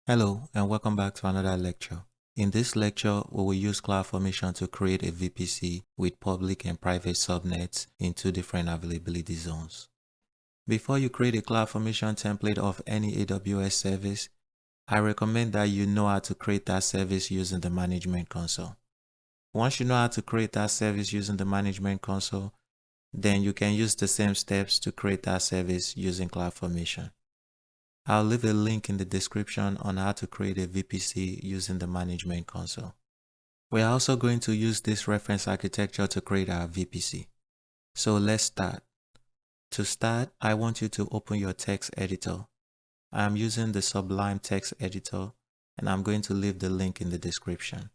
Hello and welcome back to another lecture. In this lecture, we will use CloudFormation to create a VPC with public and private subnets in two different availability zones. Before you create a CloudFormation template of any AWS service, I recommend that you know how to create that service using the management console. Once you know how to create that service using the management console, then you can use the same steps to create that service using CloudFormation. I'll leave a link in the description on how to create a VPC using the management console. We are also going to use this reference architecture to create our VPC. So let's start. To start, I want you to open your text editor. I'm using the Sublime text editor and I'm going to leave the link in the description.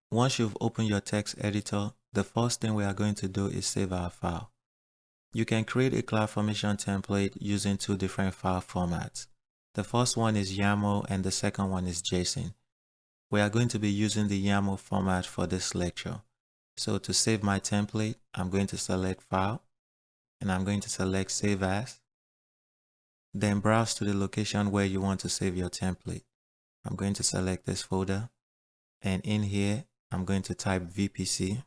Once you've opened your text editor, the first thing we are going to do is save our file. You can create a CloudFormation template using two different file formats. The first one is YAML and the second one is JSON. We are going to be using the YAML format for this lecture. So to save my template, I'm going to select File and I'm going to select Save As. Then browse to the location where you want to save your template. I'm going to select this folder and in here, I'm going to type vpc.yaml,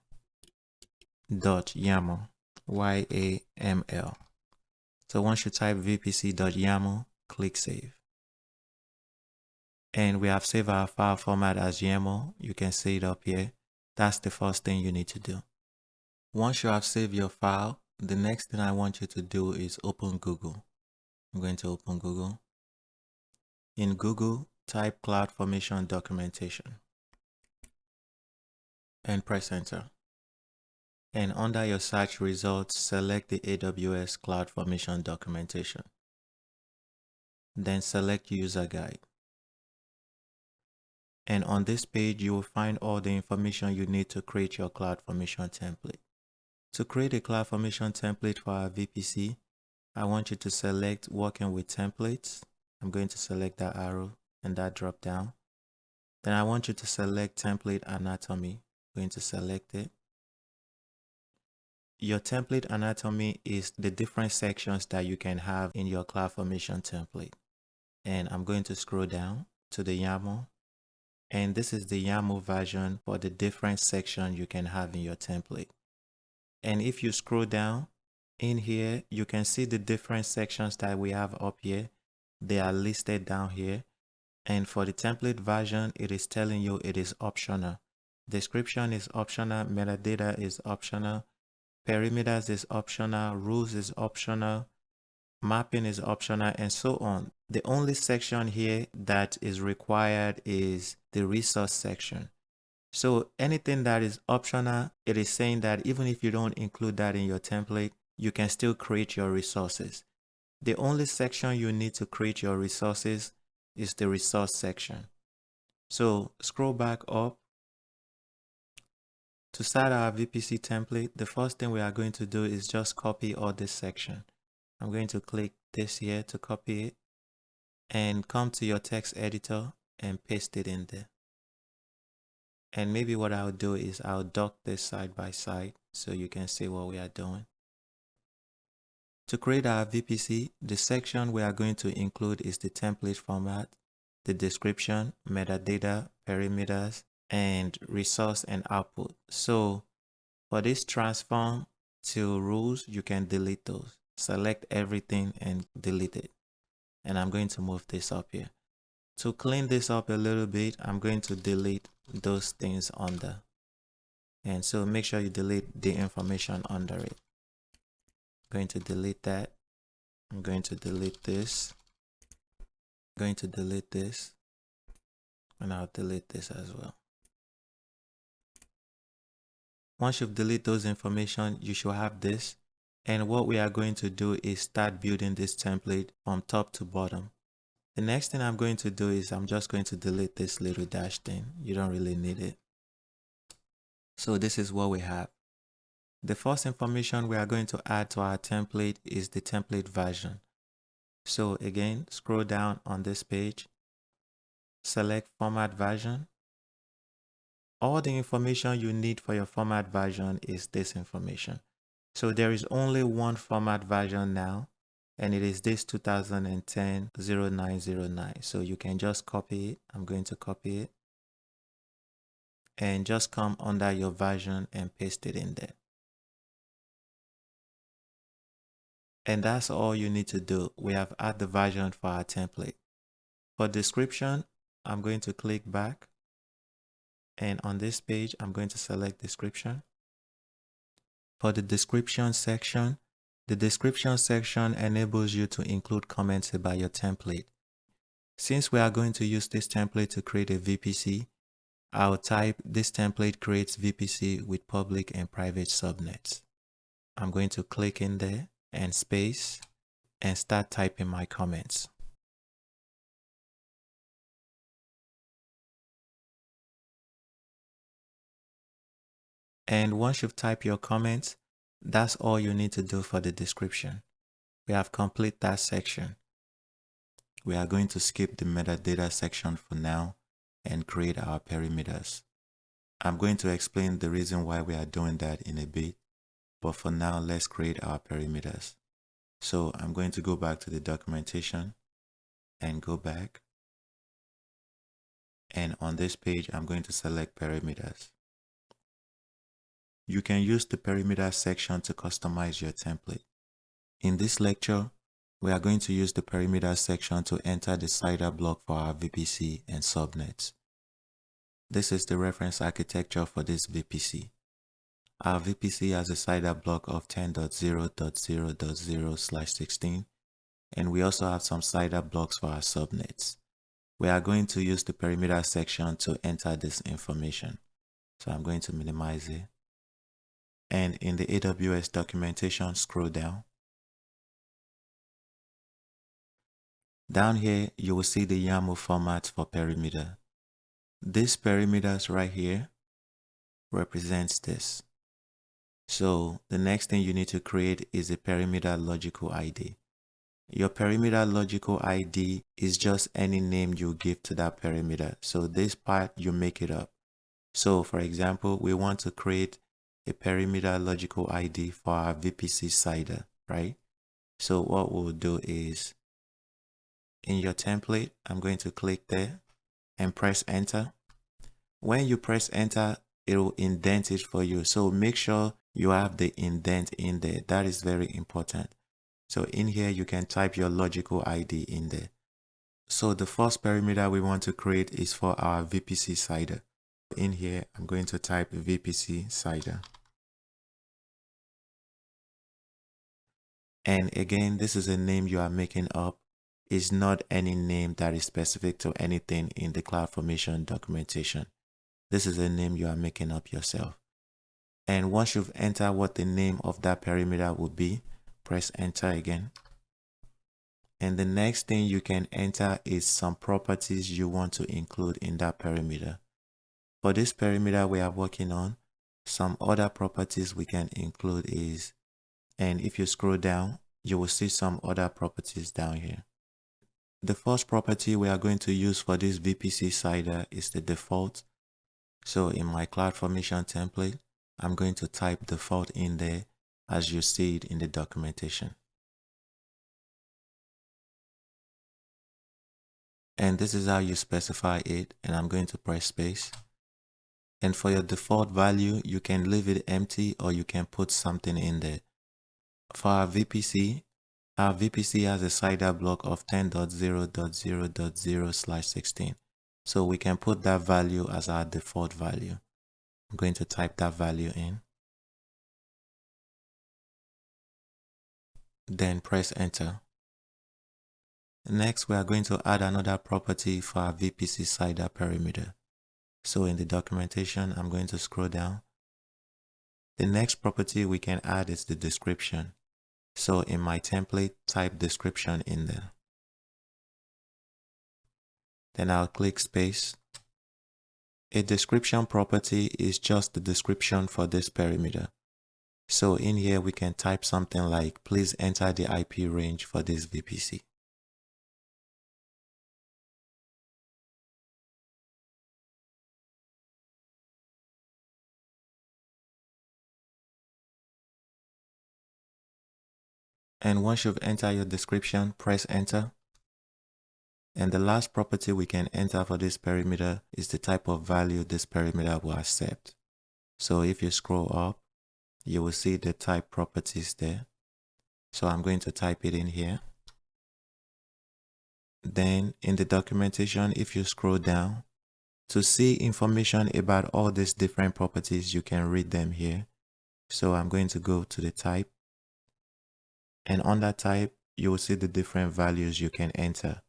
YAML. So once you type vpc.yaml, click Save. And we have saved our file format as YAML. You can see it up here. That's the first thing you need to do. Once you have saved your file, the next thing I want you to do is open Google. I'm going to open Google. In Google, type CloudFormation Documentation and press Enter. And under your search results, select the AWS CloudFormation Documentation. Then select User Guide. And on this page, you will find all the information you need to create your CloudFormation template. To create a CloudFormation template for our VPC, I want you to select Working with Templates. I'm going to select that arrow and that drop down. Then I want you to select Template Anatomy. I'm going to select it. Your template anatomy is the different sections that you can have in your CloudFormation template. And I'm going to scroll down to the YAML. And this is the YAML version for the different sections you can have in your template. And if you scroll down in here, you can see the different sections that we have up here. They are listed down here. And for the template version, it is telling you it is optional. Description is optional. Metadata is optional. Perimeters is optional. Rules is optional. Mapping is optional, and so on. The only section here that is required is the resource section. So anything that is optional, it is saying that even if you don't include that in your template, you can still create your resources. The only section you need to create your resources is the resource section. So scroll back up. To start our VPC template, the first thing we are going to do is just copy all this section. I'm going to click this here to copy it and come to your text editor and paste it in there. And maybe what I'll do is I'll dock this side by side so you can see what we are doing. To create our VPC, the section we are going to include is the template format, the description, metadata, perimeters, and resource and output. So for this transform to rules, you can delete those. Select everything and delete it. And I'm going to move this up here. To clean this up a little bit, I'm going to delete those things under. And so make sure you delete the information under it. I'm going to delete that. I'm going to delete this. I'm going to delete this. And I'll delete this as well. Once you've deleted those information, you should have this. And what we are going to do is start building this template from top to bottom. The next thing I'm going to do is I'm just going to delete this little dash thing. You don't really need it. So this is what we have. The first information we are going to add to our template is the template version. So again, scroll down on this page, select format version. All the information you need for your format version is this information. So there is only one format version now, and it is this 2010-0909. So you can just copy it. I'm going to copy it and just come under your version and paste it in there. And that's all you need to do. We have added the version for our template. For description, I'm going to click back, and on this page, I'm going to select description. For the description section enables you to include comments about your template. Since we are going to use this template to create a VPC, I'll type this template creates VPC with public and private subnets. I'm going to click in there and space and start typing my comments. And once you've typed your comments, that's all you need to do for the description. We have completed that section. We are going to skip the metadata section for now and create our perimeters. I'm going to explain the reason why we are doing that in a bit, but for now, let's create our perimeters. So I'm going to go back to the documentation and go back. And on this page, I'm going to select perimeters. You can use the perimeter section to customize your template. In this lecture, we are going to use the perimeter section to enter the CIDR block for our VPC and subnets. This is the reference architecture for this VPC. Our VPC has a CIDR block of 10.0.0.0/16, and we also have some CIDR blocks for our subnets. We are going to use the perimeter section to enter this information. So I'm going to minimize it. And in the AWS documentation, scroll down. Down here, you will see the YAML format for perimeter. This perimeters right here represents this. So the next thing you need to create is a perimeter logical ID. Your perimeter logical ID is just any name you give to that perimeter. So this part, you make it up. So for example, we want to create a perimeter logical ID for our VPC CIDR, right? So what we'll do is, in your template, I'm going to click there and press enter. When you press enter, it will indent it for you. So make sure you have the indent in there. That is very important. So in here, you can type your logical ID in there. So the first perimeter we want to create is for our VPC CIDR. In here, I'm going to type VPC CIDR. And again, this is a name you are making up. It's not any name that is specific to anything in the CloudFormation documentation. This is a name you are making up yourself. And once you've entered what the name of that perimeter will be, press enter again. And the next thing you can enter is some properties you want to include in that perimeter. For this perimeter we are working on, some other properties we can include is, and if you scroll down, you will see some other properties down here. The first property we are going to use for this VPC CIDR is the default. So in my CloudFormation template, I'm going to type default in there as you see it in the documentation. And this is how you specify it, and I'm going to press space. And for your default value, you can leave it empty or you can put something in there. For our VPC has a CIDR block of 10.0.0.0/16. So we can put that value as our default value. I'm going to type that value in. Then press enter. Next, we are going to add another property for our VPC CIDR perimeter. So in the documentation, I'm going to scroll down. The next property we can add is the description. So in my template, type description in there. Then I'll click space. A description property is just the description for this perimeter. So in here, we can type something like, please enter the IP range for this VPC. And once you've entered your description, press enter. And the last property we can enter for this perimeter is the type of value this perimeter will accept. So if you scroll up, you will see the type properties there. So I'm going to type it in here. Then in the documentation, if you scroll down, to see information about all these different properties, you can read them here. So I'm going to go to the type. And under type, you will see the different values you can enter.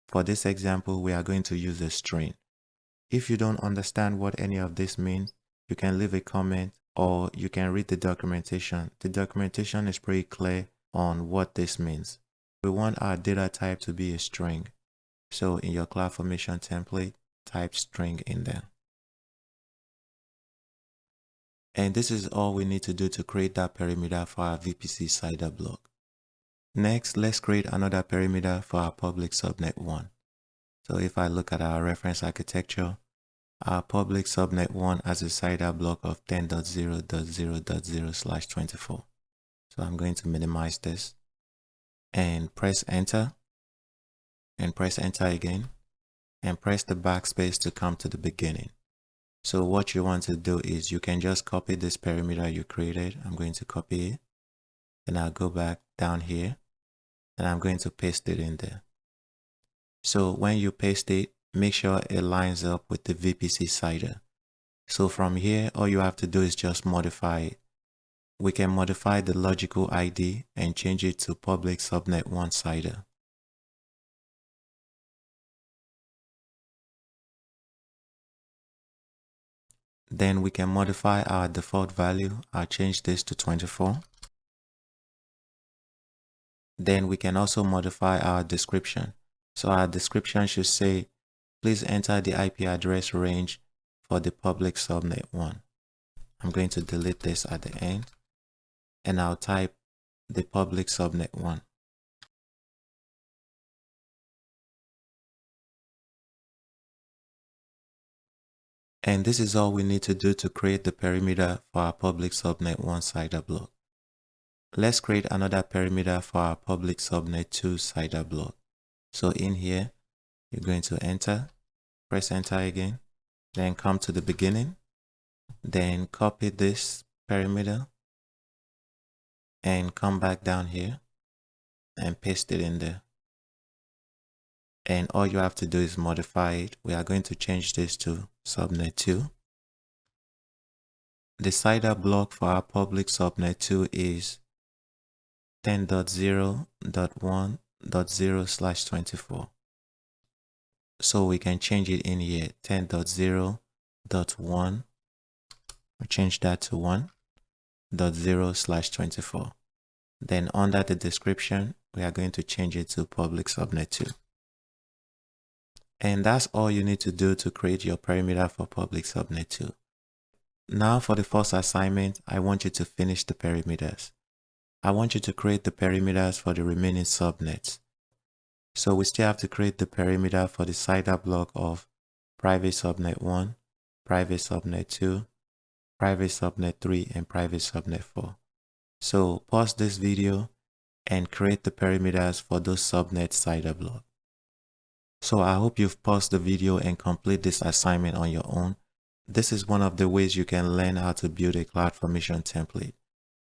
For this example, we are going to use a string. If you don't understand what any of this means, you can leave a comment or you can read the documentation. The documentation is pretty clear on what this means. We want our data type to be a string. So in your CloudFormation template, type string in there. And this is all we need to do to create that perimeter for our VPC CIDR block. Next, let's create another perimeter for our public subnet 1. So if I look at our reference architecture, our public subnet 1 has a CIDR block of 10.0.0.0/24. So I'm going to minimize this and press enter, and press enter again, and press the backspace to come to the beginning. So what you want to do is you can just copy this perimeter you created. I'm going to copy it, and I'll go back down here, and I'm going to paste it in there. So when you paste it, make sure it lines up with the VPC CIDR. So from here, all you have to do is just modify it. We can modify the logical ID and change it to public subnet 1 CIDR. Then we can modify our default value. I'll change this to 24. Then we can also modify our description. So our description should say, please enter the IP address range for the public subnet 1. I'm going to delete this at the end, and I'll type the public subnet 1. And this is all we need to do to create the perimeter for our public subnet 1 CIDR block. Let's create another perimeter for our public subnet 2 CIDR block. So in here, you're going to enter, press enter again, then come to the beginning, then copy this perimeter and come back down here and paste it in there. And all you have to do is modify it. We are going to change this to subnet 2. The CIDR block for our public subnet 2 is 10.0.1.0/24. So we can change it in here, 10.0.1. We'll change that to 1.0/24. Then under the description, we are going to change it to public subnet 2. And that's all you need to do to create your perimeter for public subnet 2. Now for the first assignment, I want you to finish the perimeters. I want you to create the perimeters for the remaining subnets. So we still have to create the perimeter for the CIDR block of private subnet 1, private subnet 2, private subnet 3, and private subnet 4. So pause this video and create the perimeters for those subnet CIDR block. So I hope you've paused the video and complete this assignment on your own. This is one of the ways you can learn how to build a CloudFormation template.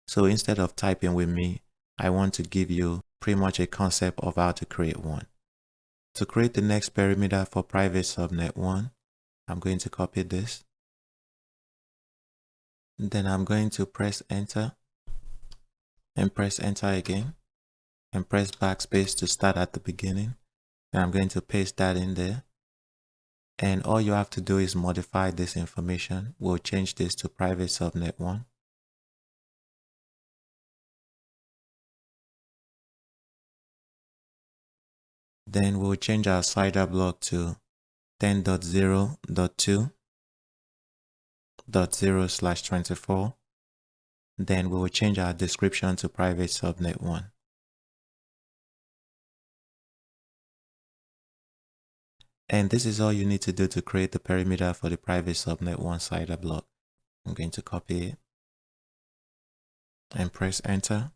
So instead of typing with me, I want to give you pretty much a concept of how to create one. To create the next perimeter for private subnet 1, I'm going to copy this. Then I'm going to press enter and press enter again and press backspace to start at the beginning. And I'm going to paste that in there. And all you have to do is modify this information. We'll change this to private subnet 1. Then we'll change our CIDR block to 10.0.2.0/24. Then we will change our description to private subnet 1. And this is all you need to do to create the perimeter for the private subnet 1 CIDR block. I'm going to copy it and press enter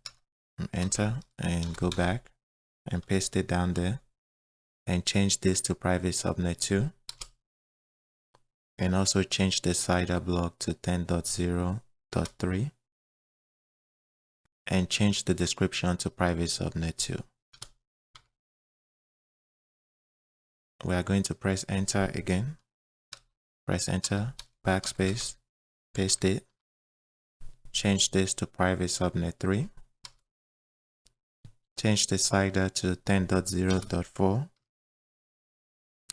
enter and go back and paste it down there and change this to private subnet 2 and also change the CIDR block to 10.0.3 and change the description to private subnet 2. We are going to press enter again. Press enter, backspace, paste it, change this to private subnet 3, change the CIDR to 10.0.4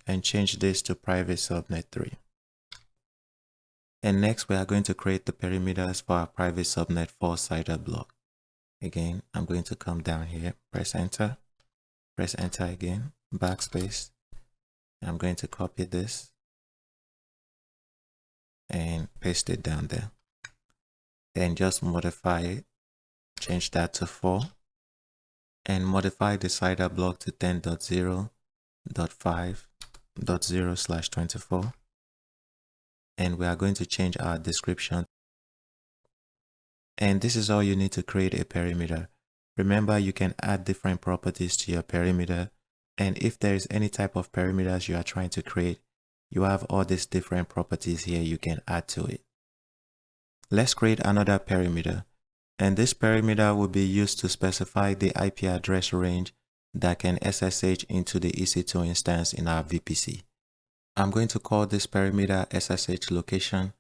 and change this to private subnet 3. And next we are going to create the perimeters for our private subnet 4 CIDR block. Again, I'm going to come down here, press enter again, backspace. I'm going to copy this and paste it down there. Then just modify it, change that to 4 and modify the CIDR block to 10.0.5.0/24. And we are going to change our description. And this is all you need to create a perimeter. Remember, you can add different properties to your perimeter. And if there is any type of perimeters you are trying to create, you have all these different properties here you can add to it. Let's create another perimeter. And this perimeter will be used to specify the IP address range that can SSH into the EC2 instance in our VPC. I'm going to call this perimeter SSHLocation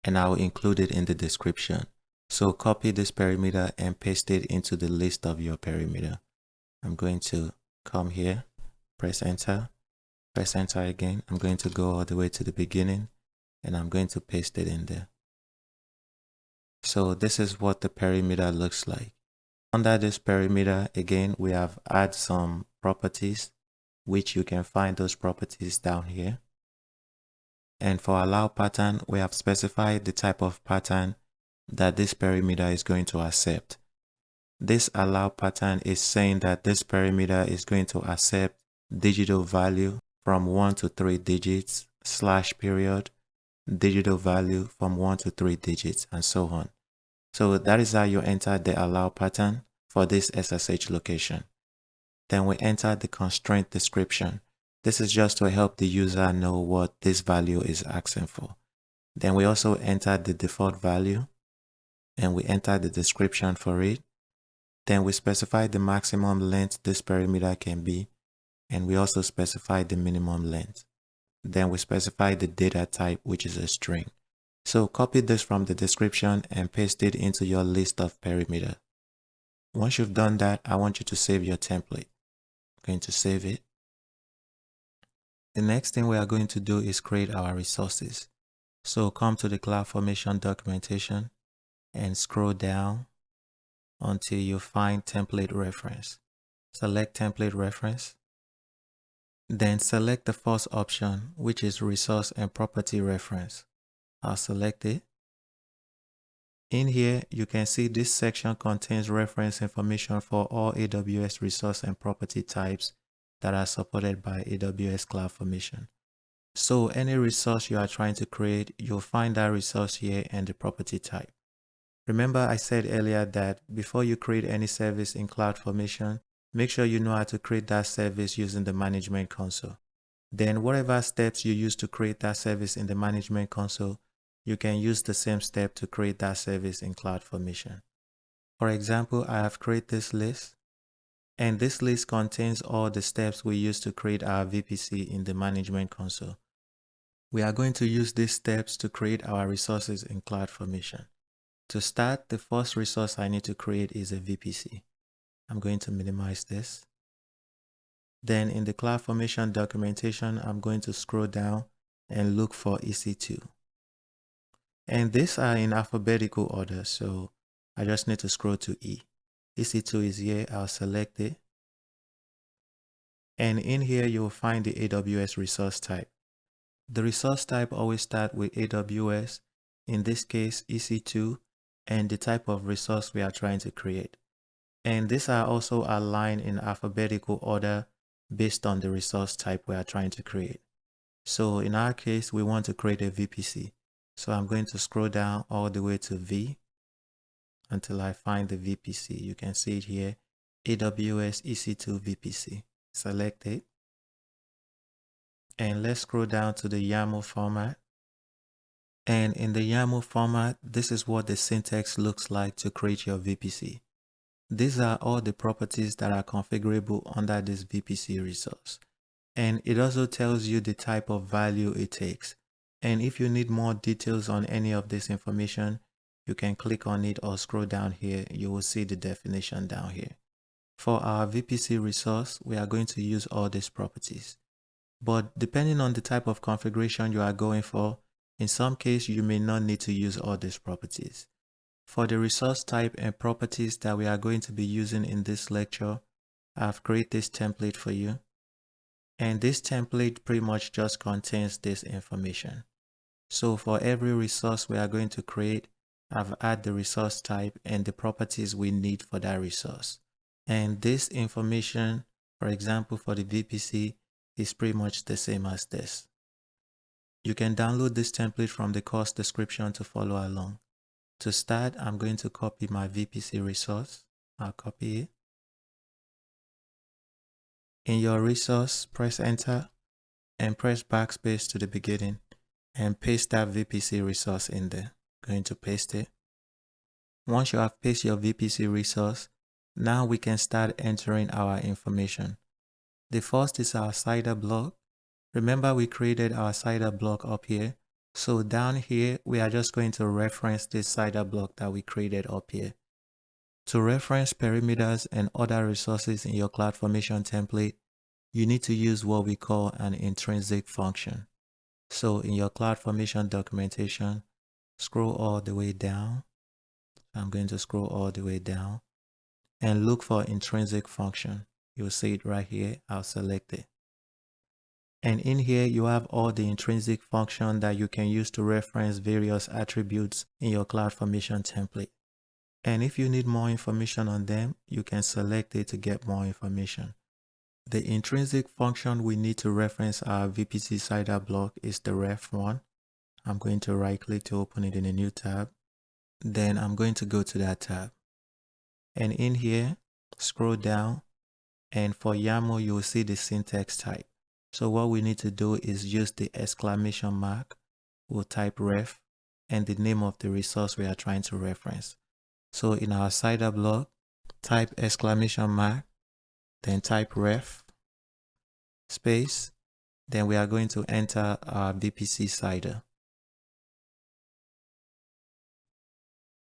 and I will include it in the description. So copy this perimeter and paste it into the list of your perimeter. I'm going to come here, press enter again. I'm going to go all the way to the beginning and I'm going to paste it in there. So this is what the perimeter looks like. Under this perimeter, again, we have add some properties, which you can find those properties down here. And for AllowedPattern, we have specified the type of pattern that this perimeter is going to accept. This AllowedPattern is saying that this perimeter is going to accept digital value from 1 to 3 digits, /period, digital value from 1 to 3 digits, and so on. So that is how you enter the AllowedPattern for this SSHLocation. Then we enter the ConstraintDescription. This is just to help the user know what this value is asking for. Then we also enter the default value and we enter the description for it. Then we specify the maximum length this perimeter can be, and we also specify the minimum length. Then we specify the data type, which is a string. So copy this from the description and paste it into your list of perimeter. Once you've done that, I want you to save your template. I'm going to save it. The next thing we are going to do is create our resources. So come to the CloudFormation Documentation and scroll down until you find template reference. Select template reference. Then select the first option, which is resource and property reference. I'll select it. In here, you can see this section contains reference information for all AWS resource and property types that are supported by AWS CloudFormation. So any resource you are trying to create, you'll find that resource here and the property type. Remember I said earlier that before you create any service in CloudFormation, make sure you know how to create that service using the management console. Then whatever steps you use to create that service in the management console, you can use the same step to create that service in CloudFormation. For example, I have created this list. And this list contains all the steps we use to create our VPC in the management console. We are going to use these steps to create our resources in CloudFormation. To start, the first resource I need to create is a VPC. I'm going to minimize this. Then in the CloudFormation documentation, I'm going to scroll down and look for EC2. And these are in alphabetical order, so I just need to scroll to E. EC2 is here, I'll select it. And in here, you'll find the AWS resource type. The resource type always starts with AWS, in this case EC2, and the type of resource we are trying to create. And these are also aligned in alphabetical order based on the resource type we are trying to create. So in our case, we want to create a VPC. So I'm going to scroll down all the way to V. until I find the VPC. You can see it here, AWS EC2 VPC. Select it. And let's scroll down to the YAML format. And in the YAML format, this is what the syntax looks like to create your VPC. These are all the properties that are configurable under this VPC resource. And it also tells you the type of value it takes. And if you need more details on any of this information, you can click on it or scroll down here. You will see the definition down here. For our VPC resource, we are going to use all these properties. But depending on the type of configuration you are going for, in some case, you may not need to use all these properties. For the resource type and properties that we are going to be using in this lecture, I've created this template for you. And this template pretty much just contains this information. So for every resource we are going to create, I've added the resource type and the properties we need for that resource. And this information, for example, for the VPC, is pretty much the same as this. You can download this template from the course description to follow along. To start, I'm going to copy my VPC resource. I'll copy it. In your resource, press enter and press backspace to the beginning and paste that VPC resource in there. Going to paste it. Once you have pasted your VPC resource, now we can start entering our information. The first is our CIDR block. Remember, we created our CIDR block up here. So down here, we are just going to reference this CIDR block that we created up here. To reference perimeters and other resources in your CloudFormation template, you need to use what we call an intrinsic function. So in your CloudFormation documentation, scroll all the way down. I'm going to scroll all the way down and look for intrinsic function. You'll see it right here. I'll select it. And in here, you have all the intrinsic function that you can use to reference various attributes in your CloudFormation template. And if you need more information on them, you can select it to get more information. The intrinsic function we need to reference our VPC CIDR block is the ref one. I'm going to right click to open it in a new tab. Then I'm going to go to that tab. And in here, scroll down. And for YAML, you will see the syntax type. So what we need to do is use the exclamation mark. We'll type ref and the name of the resource we are trying to reference. So in our CIDR block, type exclamation mark, then type ref, space, then we are going to enter our VPC CIDR.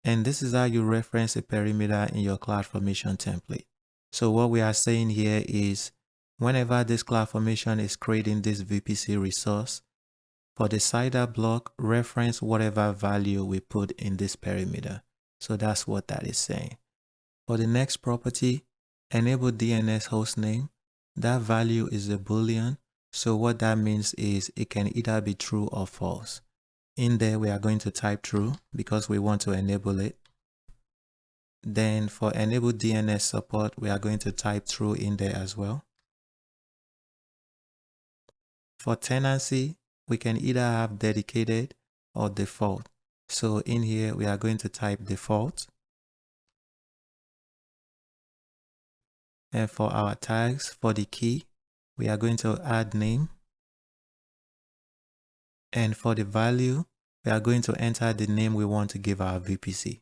And this is how you reference a perimeter in your CloudFormation template. So what we are saying here is, whenever this CloudFormation is creating this VPC resource, for the CIDR block, reference whatever value we put in this perimeter. So that's what that is saying. For the next property, enable DNS hostname, that value is a Boolean. So what that means is it can either be true or false. In there, we are going to type true because we want to enable it. Then for enable DNS support, we are going to type true in there as well. For tenancy, we can either have dedicated or default. So in here, we are going to type default. And for our tags, for the key, we are going to add name. And for the value, we are going to enter the name we want to give our VPC.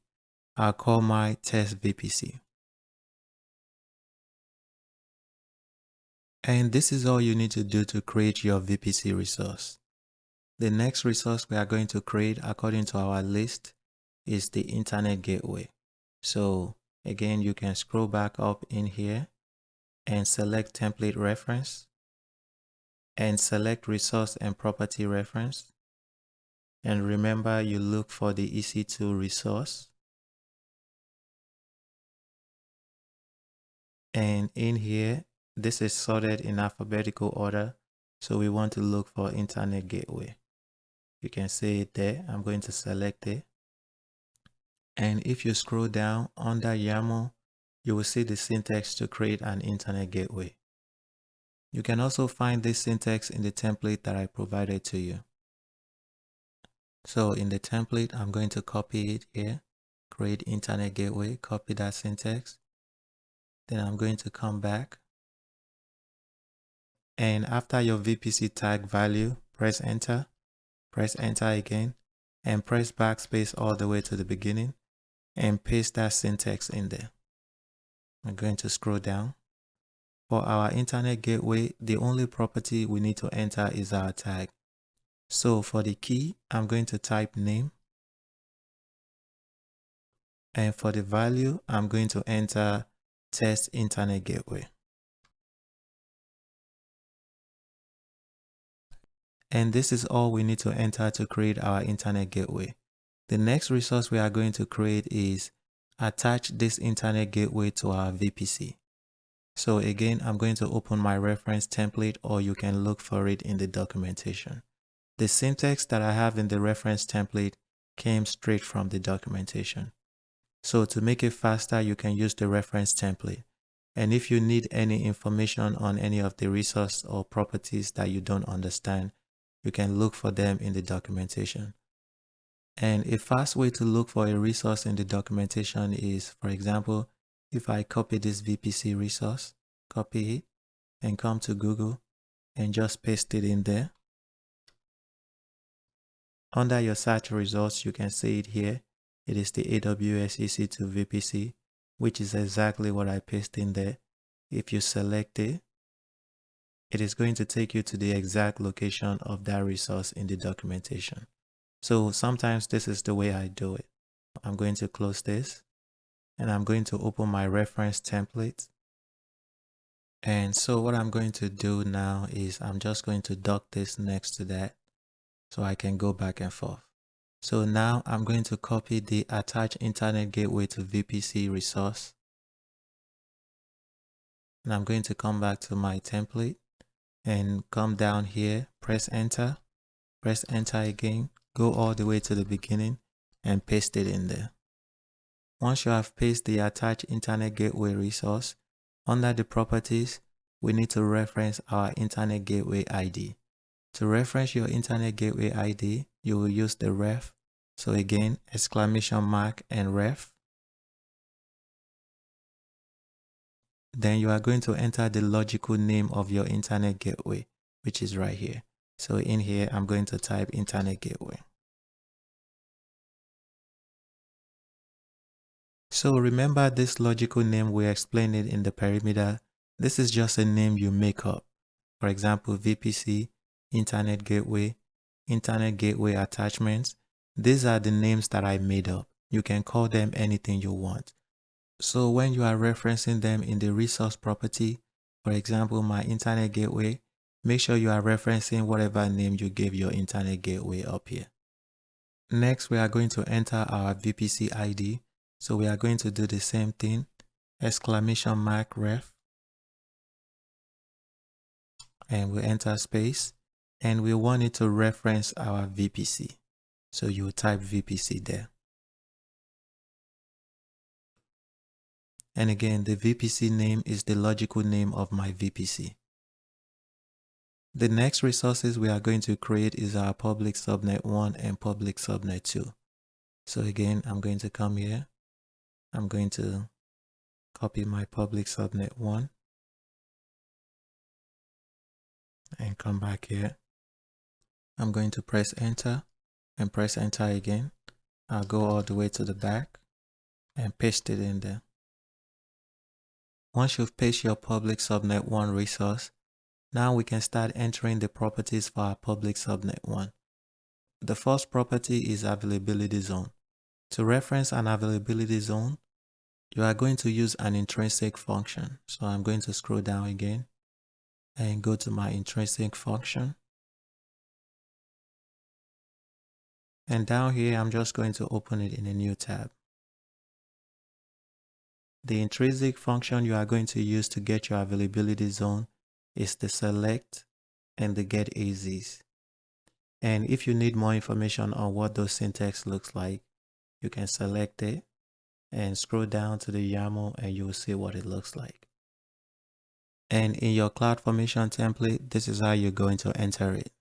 I'll call my test VPC. And this is all you need to do to create your VPC resource. The next resource we are going to create according to our list is the Internet Gateway. So again, you can scroll back up in here and select template reference and select resource and property reference. And remember, you look for the EC2 resource. And in here, this is sorted in alphabetical order. So we want to look for Internet Gateway. You can see it there. I'm going to select it. And if you scroll down under YAML, you will see the syntax to create an Internet Gateway. You can also find this syntax in the template that I provided to you. So in the template, I'm going to copy it here, create internet gateway, copy that syntax. Then I'm going to come back. And after your VPC tag value, press enter again, and press backspace all the way to the beginning and paste that syntax in there. I'm going to scroll down. For our internet gateway, the only property we need to enter is our tag. So for the key, I'm going to type name. And for the value, I'm going to enter test internet gateway. And this is all we need to enter to create our internet gateway. The next resource we are going to create is attach this internet gateway to our VPC. So again, I'm going to open my reference template, or you can look for it in the documentation. The syntax that I have in the reference template came straight from the documentation. So to make it faster, you can use the reference template. And if you need any information on any of the resource or properties that you don't understand, you can look for them in the documentation. And a fast way to look for a resource in the documentation is, for example, if I copy this VPC resource, copy it, and come to Google and just paste it in there. Under your search results, you can see it here. It is the AWS EC2 VPC, which is exactly what I pasted in there. If you select it, it is going to take you to the exact location of that resource in the documentation. So sometimes this is the way I do it. I'm going to close this and I'm going to open my reference template. And so what I'm going to do now is I'm just going to dock this next to that so I can go back and forth. So now I'm going to copy the attach internet gateway to VPC resource. And I'm going to come back to my template and come down here, press enter again, go all the way to the beginning and paste it in there. Once you have pasted the attached internet gateway resource, under the properties, we need to reference our internet gateway ID. To reference your internet gateway ID, you will use the ref. So again, exclamation mark and ref. Then you are going to enter the logical name of your internet gateway, which is right here. So in here, I'm going to type internet gateway. So remember this logical name, we explained it in the perimeter. This is just a name you make up. For example, VPC, internet gateway attachments. These are the names that I made up. You can call them anything you want. So when you are referencing them in the resource property, for example, my internet gateway, make sure you are referencing whatever name you gave your internet gateway up here. Next, we are going to enter our VPC ID. So we are going to do the same thing, exclamation mark ref, and we enter space, and we want it to reference our VPC. So you type VPC there. And again, the VPC name is the logical name of my VPC. The next resources we are going to create is our public subnet 1 and public subnet 2. So again, I'm going to come here. I'm going to copy my public subnet 1 and come back here. I'm going to press enter and press enter again. I'll go all the way to the back and paste it in there. Once you've pasted your public subnet 1 resource, now we can start entering the properties for our public subnet 1. The first property is availability zone. To reference an availability zone, you are going to use an intrinsic function. So I'm going to scroll down again and go to my intrinsic function. And down here, I'm just going to open it in a new tab. The intrinsic function you are going to use to get your availability zone is the select and the get AZs. And if you need more information on what those syntax looks like, you can select it and scroll down to the YAML and you will see what it looks like. And in your CloudFormation template, this is how you're going to enter it.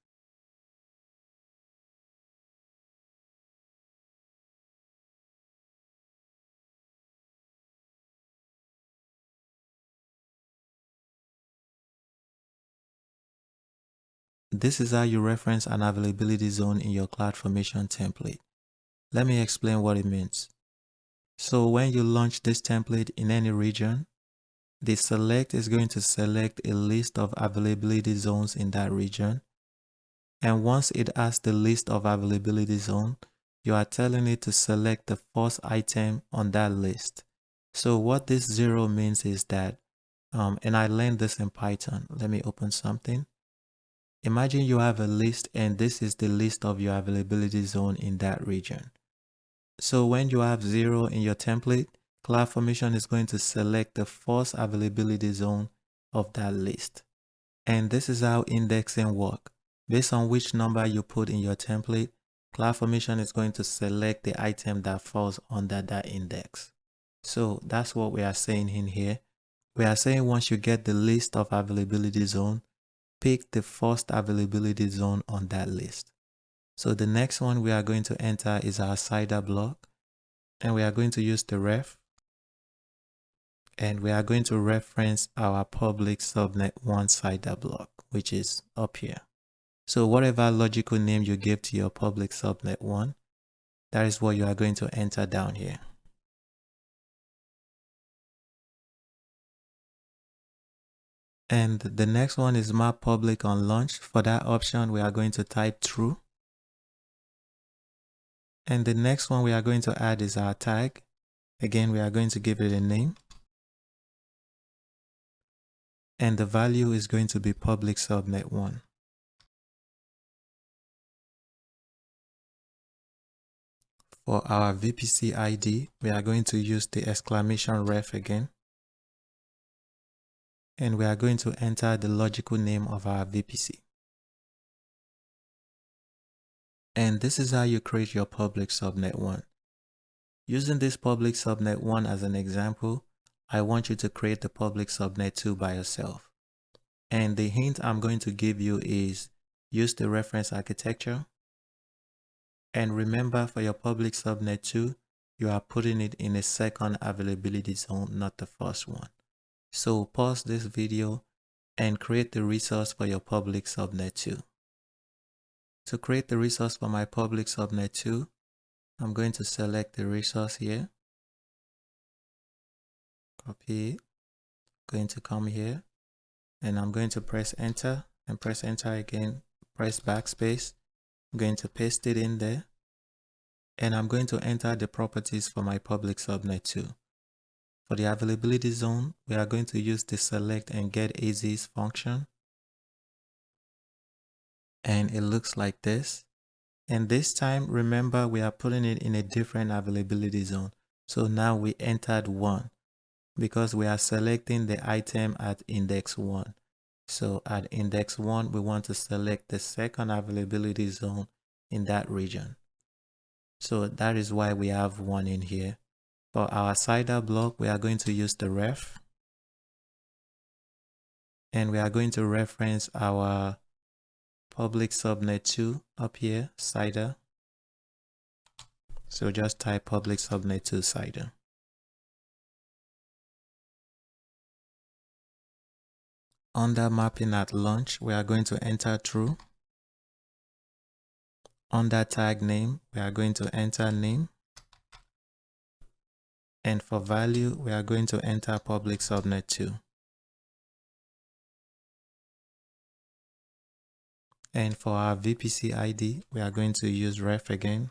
This is how you reference an availability zone in your CloudFormation template. Let me explain what it means. So when you launch this template in any region, the select is going to select a list of availability zones in that region. And once it has the list of availability zone, you are telling it to select the first item on that list. So what this 0 means is that, and I learned this in Python. Let me open something. Imagine you have a list and this is the list of your availability zone in that region. So when you have 0 in your template, CloudFormation is going to select the first availability zone of that list. And this is how indexing works. Based on which number you put in your template, CloudFormation is going to select the item that falls under that index. So that's what we are saying in here. We are saying once you get the list of availability zone, pick the first availability zone on that list. So the next one we are going to enter is our CIDR block, and we are going to use the ref, and we are going to reference our public subnet 1 CIDR block, which is up here. So whatever logical name you give to your public subnet 1, that is what you are going to enter down here. And the next one is map public on launch. For that option, we are going to type true. And the next one we are going to add is our tag. Again, we are going to give it a name. And the value is going to be public subnet 1. For our VPC ID, we are going to use the exclamation ref again. And we are going to enter the logical name of our VPC. And this is how you create your public subnet 1. Using this public subnet 1 as an example, I want you to create the public subnet 2 by yourself. And the hint I'm going to give you is use the reference architecture. And remember, for your public subnet 2, you are putting it in a second availability zone, not the first one. So pause this video and create the resource for your public subnet 2. To create the resource for my public subnet 2, I'm going to select the resource here. Copy it. Going to come here and I'm going to press enter and press enter again. Press backspace. I'm going to paste it in there. And I'm going to enter the properties for my public subnet 2. For the availability zone, we are going to use the select and get AZs function. And it looks like this. And this time, remember, we are putting it in a different availability zone. So now we entered 1 because we are selecting the item at index 1. So at index 1, we want to select the second availability zone in that region. So that is why we have 1 in here. For our CIDR block, we are going to use the ref. And we are going to reference our public subnet 2 up here, CIDR. So just type public subnet 2 CIDR. Under mapping at launch, we are going to enter true. Under tag name, we are going to enter name. And for value, we are going to enter public subnet 2. And for our VPC ID, we are going to use ref again.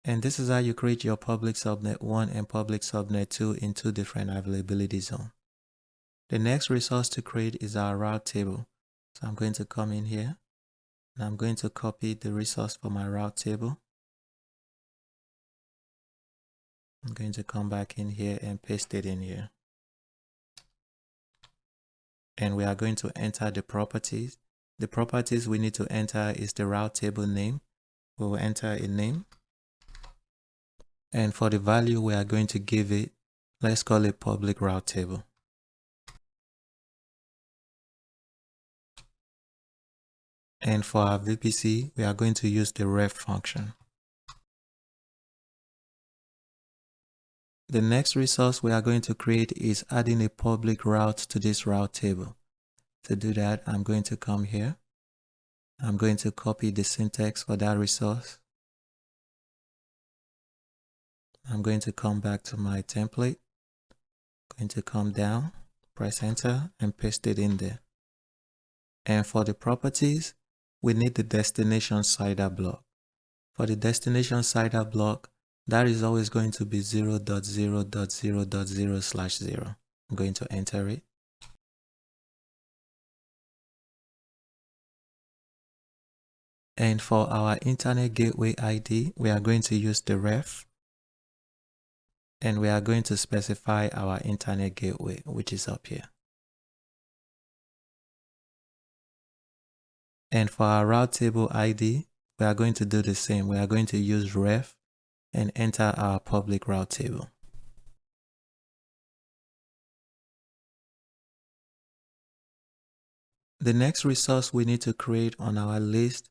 And this is how you create your public subnet 1 and public subnet 2 in 2 different availability zones. The next resource to create is our route table. So I'm going to come in here and I'm going to copy the resource for my route table. I'm going to come back in here and paste it in here. And we are going to enter the properties. The properties we need to enter is the route table name. We will enter a name. And for the value we are going to give it, let's call it public route table. And for our VPC, we are going to use the ref function. The next resource we are going to create is adding a public route to this route table. To do that, I'm going to come here. I'm going to copy the syntax for that resource. I'm going to come back to my template. I'm going to come down, press enter, and paste it in there. And for the properties, we need the destination CIDR block. For the destination CIDR block, that is always going to be 0.0.0.0/0. I'm going to enter it. And for our Internet Gateway ID, we are going to use the ref. And we are going to specify our Internet Gateway, which is up here. And for our route table ID, we are going to do the same. We are going to use ref and enter our public route table. The next resource we need to create on our list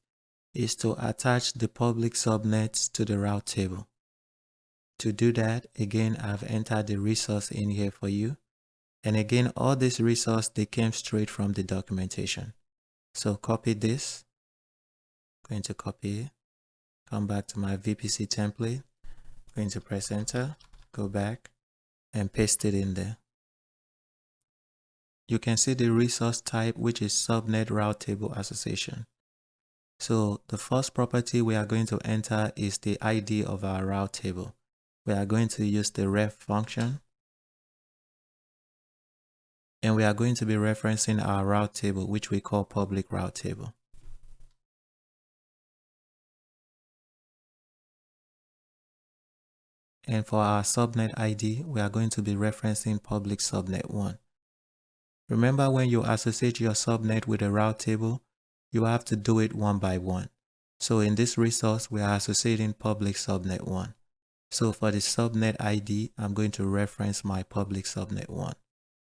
is to attach the public subnets to the route table. To do that, again, I've entered the resource in here for you. And again, all this resource, they came straight from the documentation. So copy this. Going to copy it. Come back to my VPC template. Going to press enter, go back, and paste it in there. You can see the resource type, which is subnet route table association. So the first property we are going to enter is the ID of our route table. We are going to use the ref function. And we are going to be referencing our route table, which we call public route table. And for our subnet ID, we are going to be referencing public subnet 1. Remember, when you associate your subnet with a route table, you have to do it one by one. So in this resource, we are associating public subnet 1. So for the subnet ID, I'm going to reference my public subnet 1.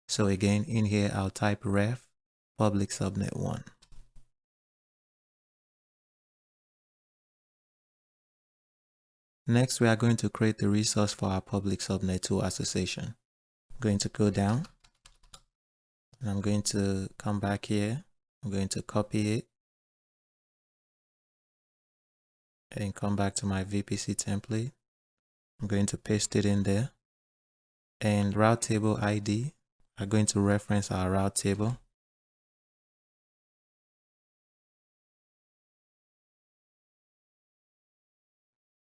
So again, in here, I'll type ref public subnet 1. Next, we are going to create the resource for our public subnet 2 association. I'm going to go down, and I'm going to come back here. I'm going to copy it, and come back to my VPC template. I'm going to paste it in there. And route table ID, I'm going to reference our route table.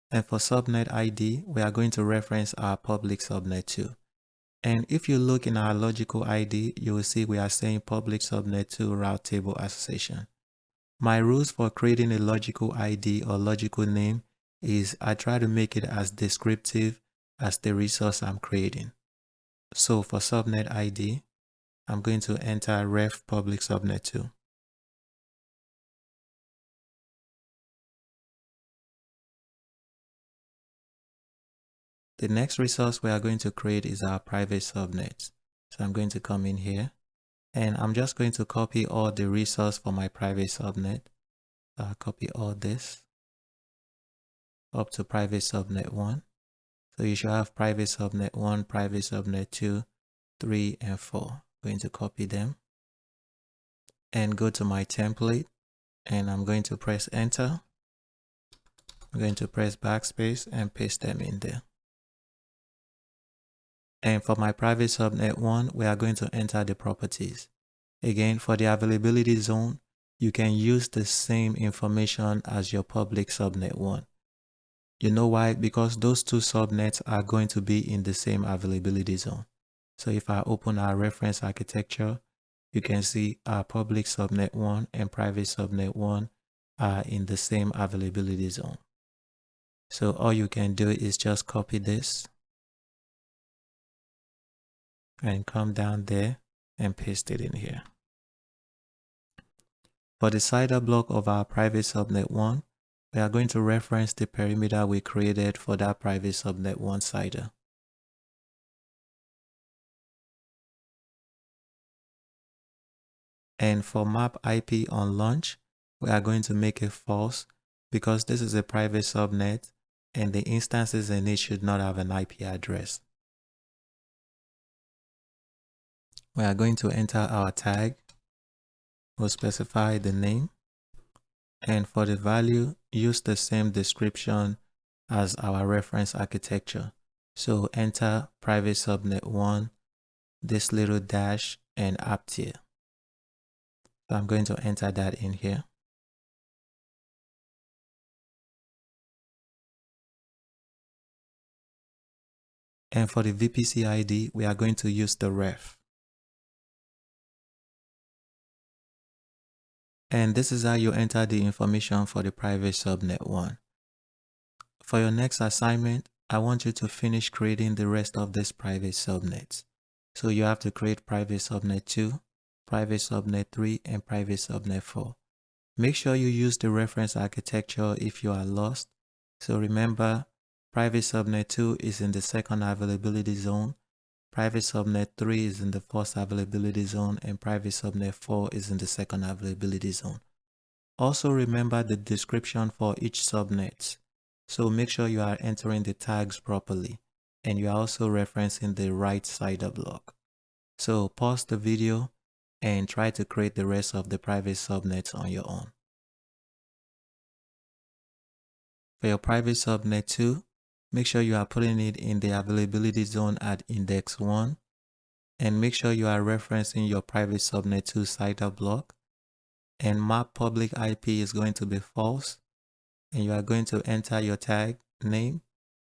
And for subnet ID, we are going to reference our public subnet 2. And if you look in our logical ID, you will see we are saying public subnet 2 route table association. My rules for creating a logical ID or logical name is I try to make it as descriptive as the resource I'm creating. So for subnet ID, I'm going to enter ref public subnet 2. The next resource we are going to create is our private subnets. So I'm going to come in here, and I'm just going to copy all the resource for my private subnet. So I'll copy all this up to private subnet 1. So you should have private subnet 1, private subnet 2, 3, and 4. I'm going to copy them and go to my template, and I'm going to press enter. I'm going to press backspace and paste them in there. And for my private subnet 1, we are going to enter the properties. Again, for the availability zone, you can use the same information as your public subnet 1. You know why? Because those two subnets are going to be in the same availability zone. So if I open our reference architecture, you can see our public subnet 1 and private subnet 1 are in the same availability zone. So all you can do is just copy this and come down there and paste it in here. For the CIDR block of our private subnet 1, we are going to reference the perimeter we created for that private subnet 1 CIDR. And for map IP on launch, we are going to make it false because this is a private subnet and the instances in it should not have an IP address. We are going to enter our tag. We'll specify the name. And for the value, use the same description as our reference architecture. So enter private subnet 1, this little dash, and app tier. So I'm going to enter that in here. And for the VPC ID, we are going to use the ref. And this is how you enter the information for the private subnet 1. For your next assignment, I want you to finish creating the rest of these private subnets. So you have to create private subnet 2, private subnet 3, and private subnet 4. Make sure you use the reference architecture if you are lost. So remember, private subnet 2 is in the second availability zone, private subnet 3 is in the first availability zone, and private subnet 4 is in the second availability zone. Also remember the description for each subnet. So make sure you are entering the tags properly, and you are also referencing the right CIDR block. So pause the video and try to create the rest of the private subnets on your own. For your private subnet 2, make sure you are putting it in the availability zone at index 1, and make sure you are referencing your private subnet 2 CIDR block, and map public IP is going to be false, and you are going to enter your tag name,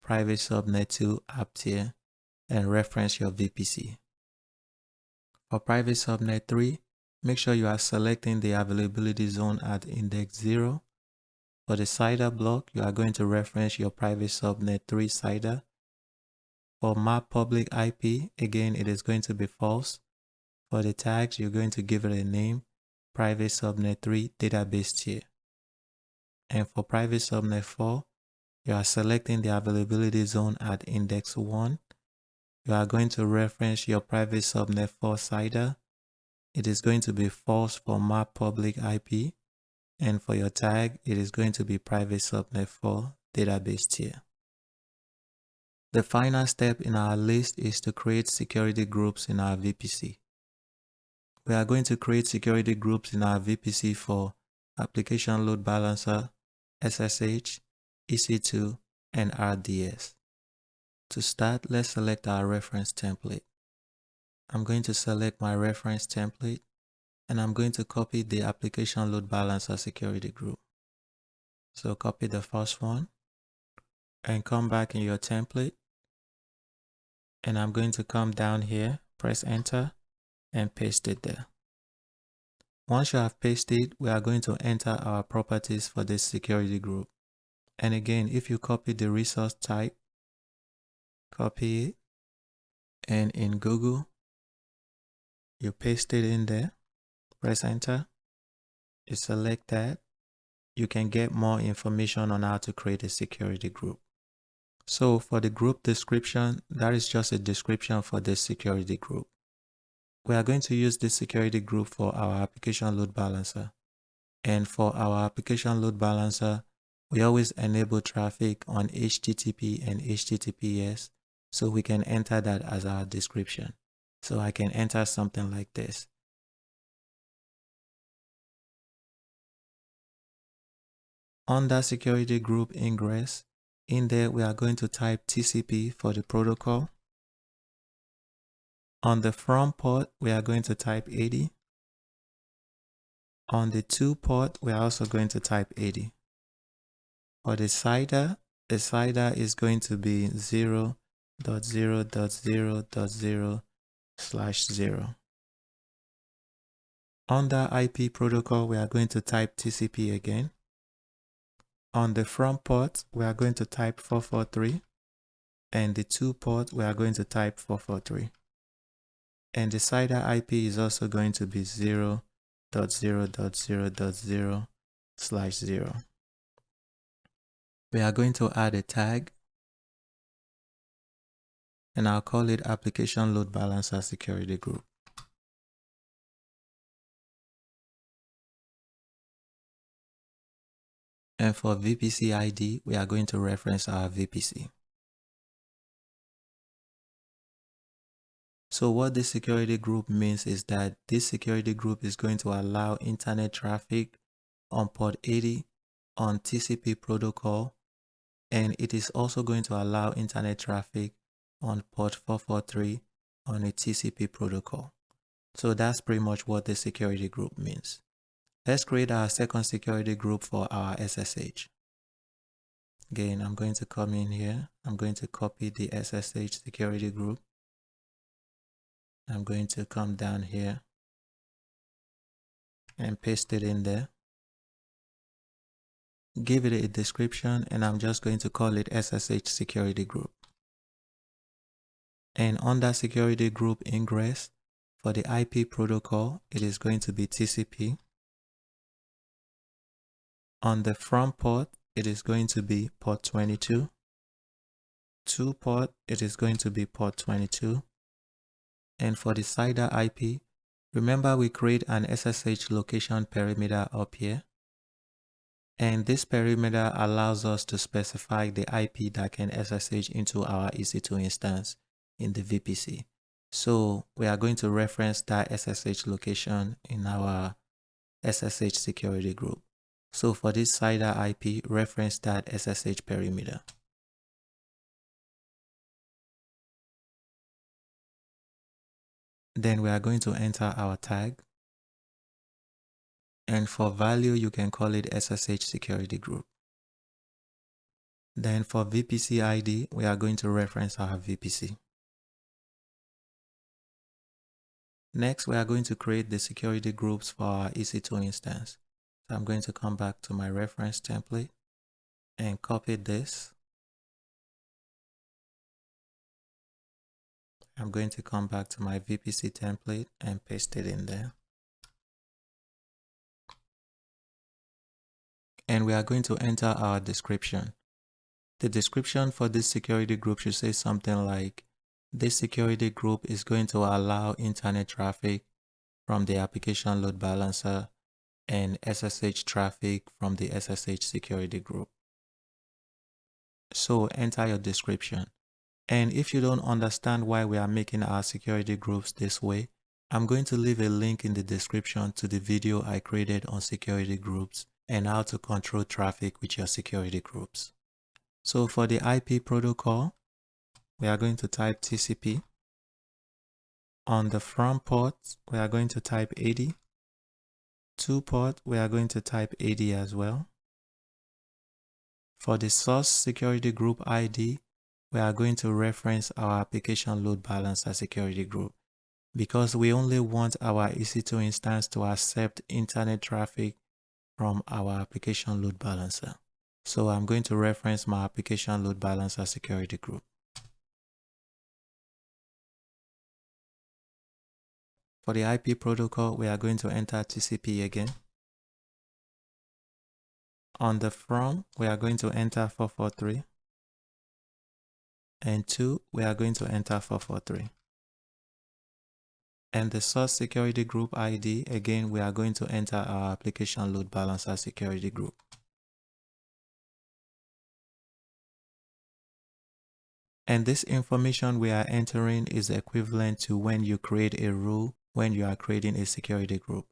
private subnet 2 app tier, and reference your VPC. For private subnet 3, make sure you are selecting the availability zone at index 0. For the CIDR block, you are going to reference your private subnet 3 CIDR. For map public IP, again, it is going to be false. For the tags, you're going to give it a name, private subnet 3 database tier. And for private subnet 4, you are selecting the availability zone at index 1. You are going to reference your private subnet 4 CIDR. It is going to be false for map public IP. And for your tag, it is going to be private subnet 4 database tier. The final step in our list is to create security groups in our VPC. We are going to create security groups in our VPC for Application Load Balancer, SSH, EC2, and RDS. To start, let's select our reference template. I'm going to select my reference template, and I'm going to copy the Application Load Balancer security group. So copy the first one, and come back in your template, and I'm going to come down here, press enter, and paste it there. Once you have pasted, we are going to enter our properties for this security group. And again, if you copy the resource type, copy it, and in Google, you paste it in there, press enter, you select that, you can get more information on how to create a security group. So for the group description, that is just a description for this security group. We are going to use this security group for our application load balancer. And for our application load balancer, we always enable traffic on HTTP and HTTPS, so we can enter that as our description. So I can enter something like this. Under security group ingress, in there we are going to type TCP for the protocol. On the from port, we are going to type 80. On the to port, we are also going to type 80. For the CIDR is going to be 0.0.0.0/0. Under IP protocol, we are going to type TCP again. On the from port, we are going to type 443. And the to port, we are going to type 443. And the CIDR IP is also going to be 0.0.0.0/0. We are going to add a tag, and I'll call it Application Load Balancer Security Group. And for VPC ID, we are going to reference our VPC. So what this security group means is that this security group is going to allow internet traffic on port 80 on TCP protocol, and it is also going to allow internet traffic on port 443 on a TCP protocol. So that's pretty much what the security group means. Let's create our second security group for our SSH. Again, I'm going to come in here. I'm going to copy the SSH security group. I'm going to come down here and paste it in there. Give it a description, and I'm just going to call it SSH security group. And under security group ingress, for the IP protocol, it is going to be TCP. On the front port, it is going to be port 22. To port, it is going to be port 22. And for the CIDR IP, remember we create an SSHLocation perimeter up here. And this perimeter allows us to specify the IP that can SSH into our EC2 instance in the VPC. So we are going to reference that SSH location in our SSH security group. So for this CIDR IP, reference that SSH perimeter. Then we are going to enter our tag. And for value, you can call it SSH security group. Then for VPC ID, we are going to reference our VPC. Next, we are going to create the security groups for our EC2 instance. So I'm going to come back to my reference template and copy this. I'm going to come back to my VPC template and paste it in there. And we are going to enter our description. The description for this security group should say something like, this security group is going to allow internet traffic from the application load balancer and SSH traffic from the SSH security group. So enter your description. And if you don't understand why we are making our security groups this way, I'm going to leave a link in the description to the video I created on security groups and how to control traffic with your security groups. So for the IP protocol, we are going to type TCP. On the front port, we are going to type 80. To port, we are going to type 80 as well. For the source security group ID, we are going to reference our application load balancer security group because we only want our EC2 instance to accept internet traffic from our application load balancer. So I'm going to reference my application load balancer security group. For the IP protocol, we are going to enter TCP again. On the from, we are going to enter 443. And to, we are going to enter 443. And the source security group ID, again, we are going to enter our application load balancer security group. And this information we are entering is equivalent to when you create a rule when you are creating a security group.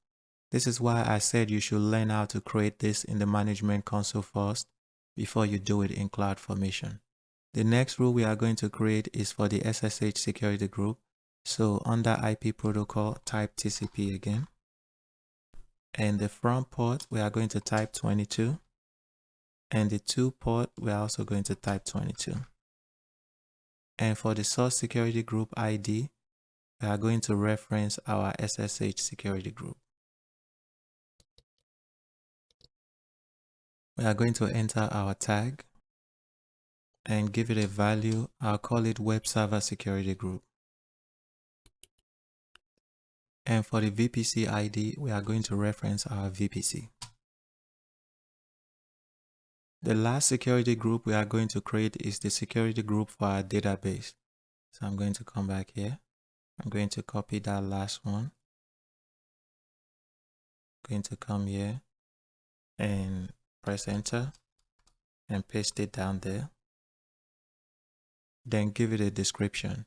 This is why I said you should learn how to create this in the management console first before you do it in CloudFormation. The next rule we are going to create is for the SSH security group. So under IP protocol, type TCP again. And the front port, we are going to type 22. And the to port, we are also going to type 22. And for the source security group ID, we are going to reference our SSH security group. We are going to enter our tag and give it a value. I'll call it web server security group. And for the VPC ID, we are going to reference our VPC. The last security group we are going to create is the security group for our database. So I'm going to come back here. I'm going to copy that last one. I'm going to come here and press enter and paste it down there. Then give it a description.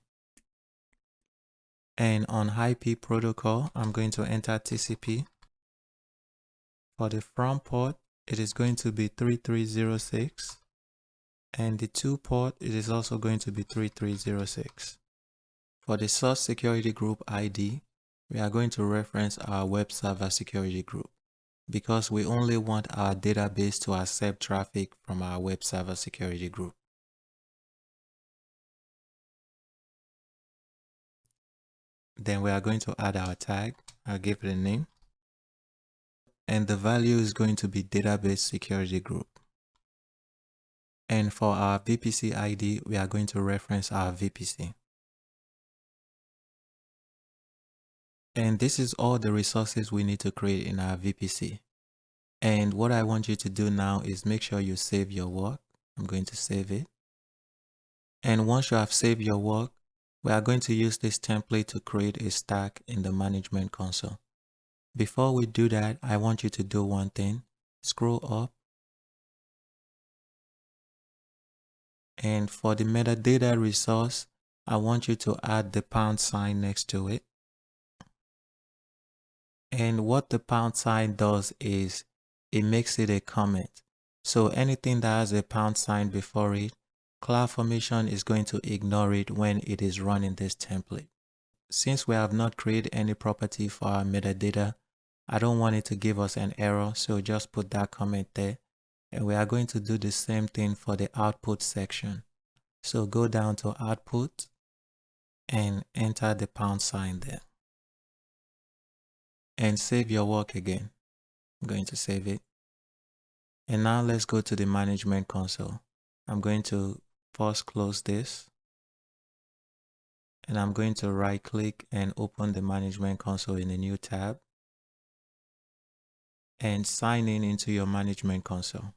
And on IP protocol, I'm going to enter TCP. For the front port, it is going to be 3306. And the to port, it is also going to be 3306. For the source security group ID, we are going to reference our web server security group because we only want our database to accept traffic from our web server security group. Then we are going to add our tag. I'll give it a name. And the value is going to be database security group. And for our VPC ID, we are going to reference our VPC. And this is all the resources we need to create in our VPC. And what I want you to do now is make sure you save your work. I'm going to save it. And once you have saved your work, we are going to use this template to create a stack in the management console. Before we do that, I want you to do one thing. Scroll up. And for the metadata resource, I want you to add the # next to it. And what the # does is it makes it a comment. So anything that has a # before it, CloudFormation is going to ignore it when it is running this template. Since we have not created any property for our metadata, I don't want it to give us an error, so just put that comment there. And we are going to do the same thing for the output section. So go down to output and enter the # there. And save your work again. I'm going to save it. And now let's go to the management console. I'm going to first close this. And I'm going to right click and open the management console in a new tab. And sign in into your management console.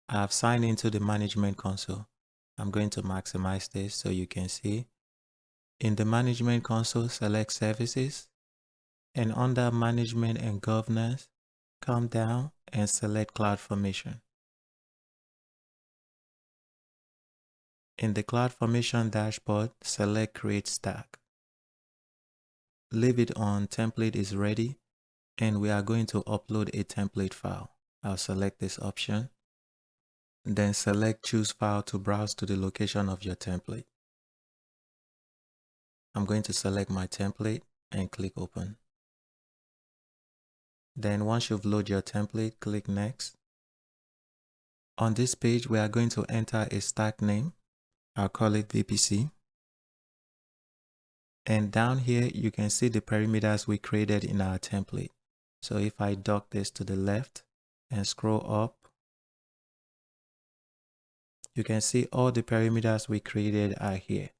I have signed into the management console. I'm going to maximize this so you can see. In the management console, select services. And under management and governance, come down and select CloudFormation. In the CloudFormation dashboard, select Create Stack. Leave it on Template is ready, and we are going to upload a template file. I'll select this option. Then select Choose File to browse to the location of your template. I'm going to select my template and click Open. Then once you've loaded your template, click Next. On this page, we are going to enter a stack name. I'll call it VPC. And down here, you can see the perimeters we created in our template. So if I dock this to the left and scroll up, you can see all the perimeters we created are here.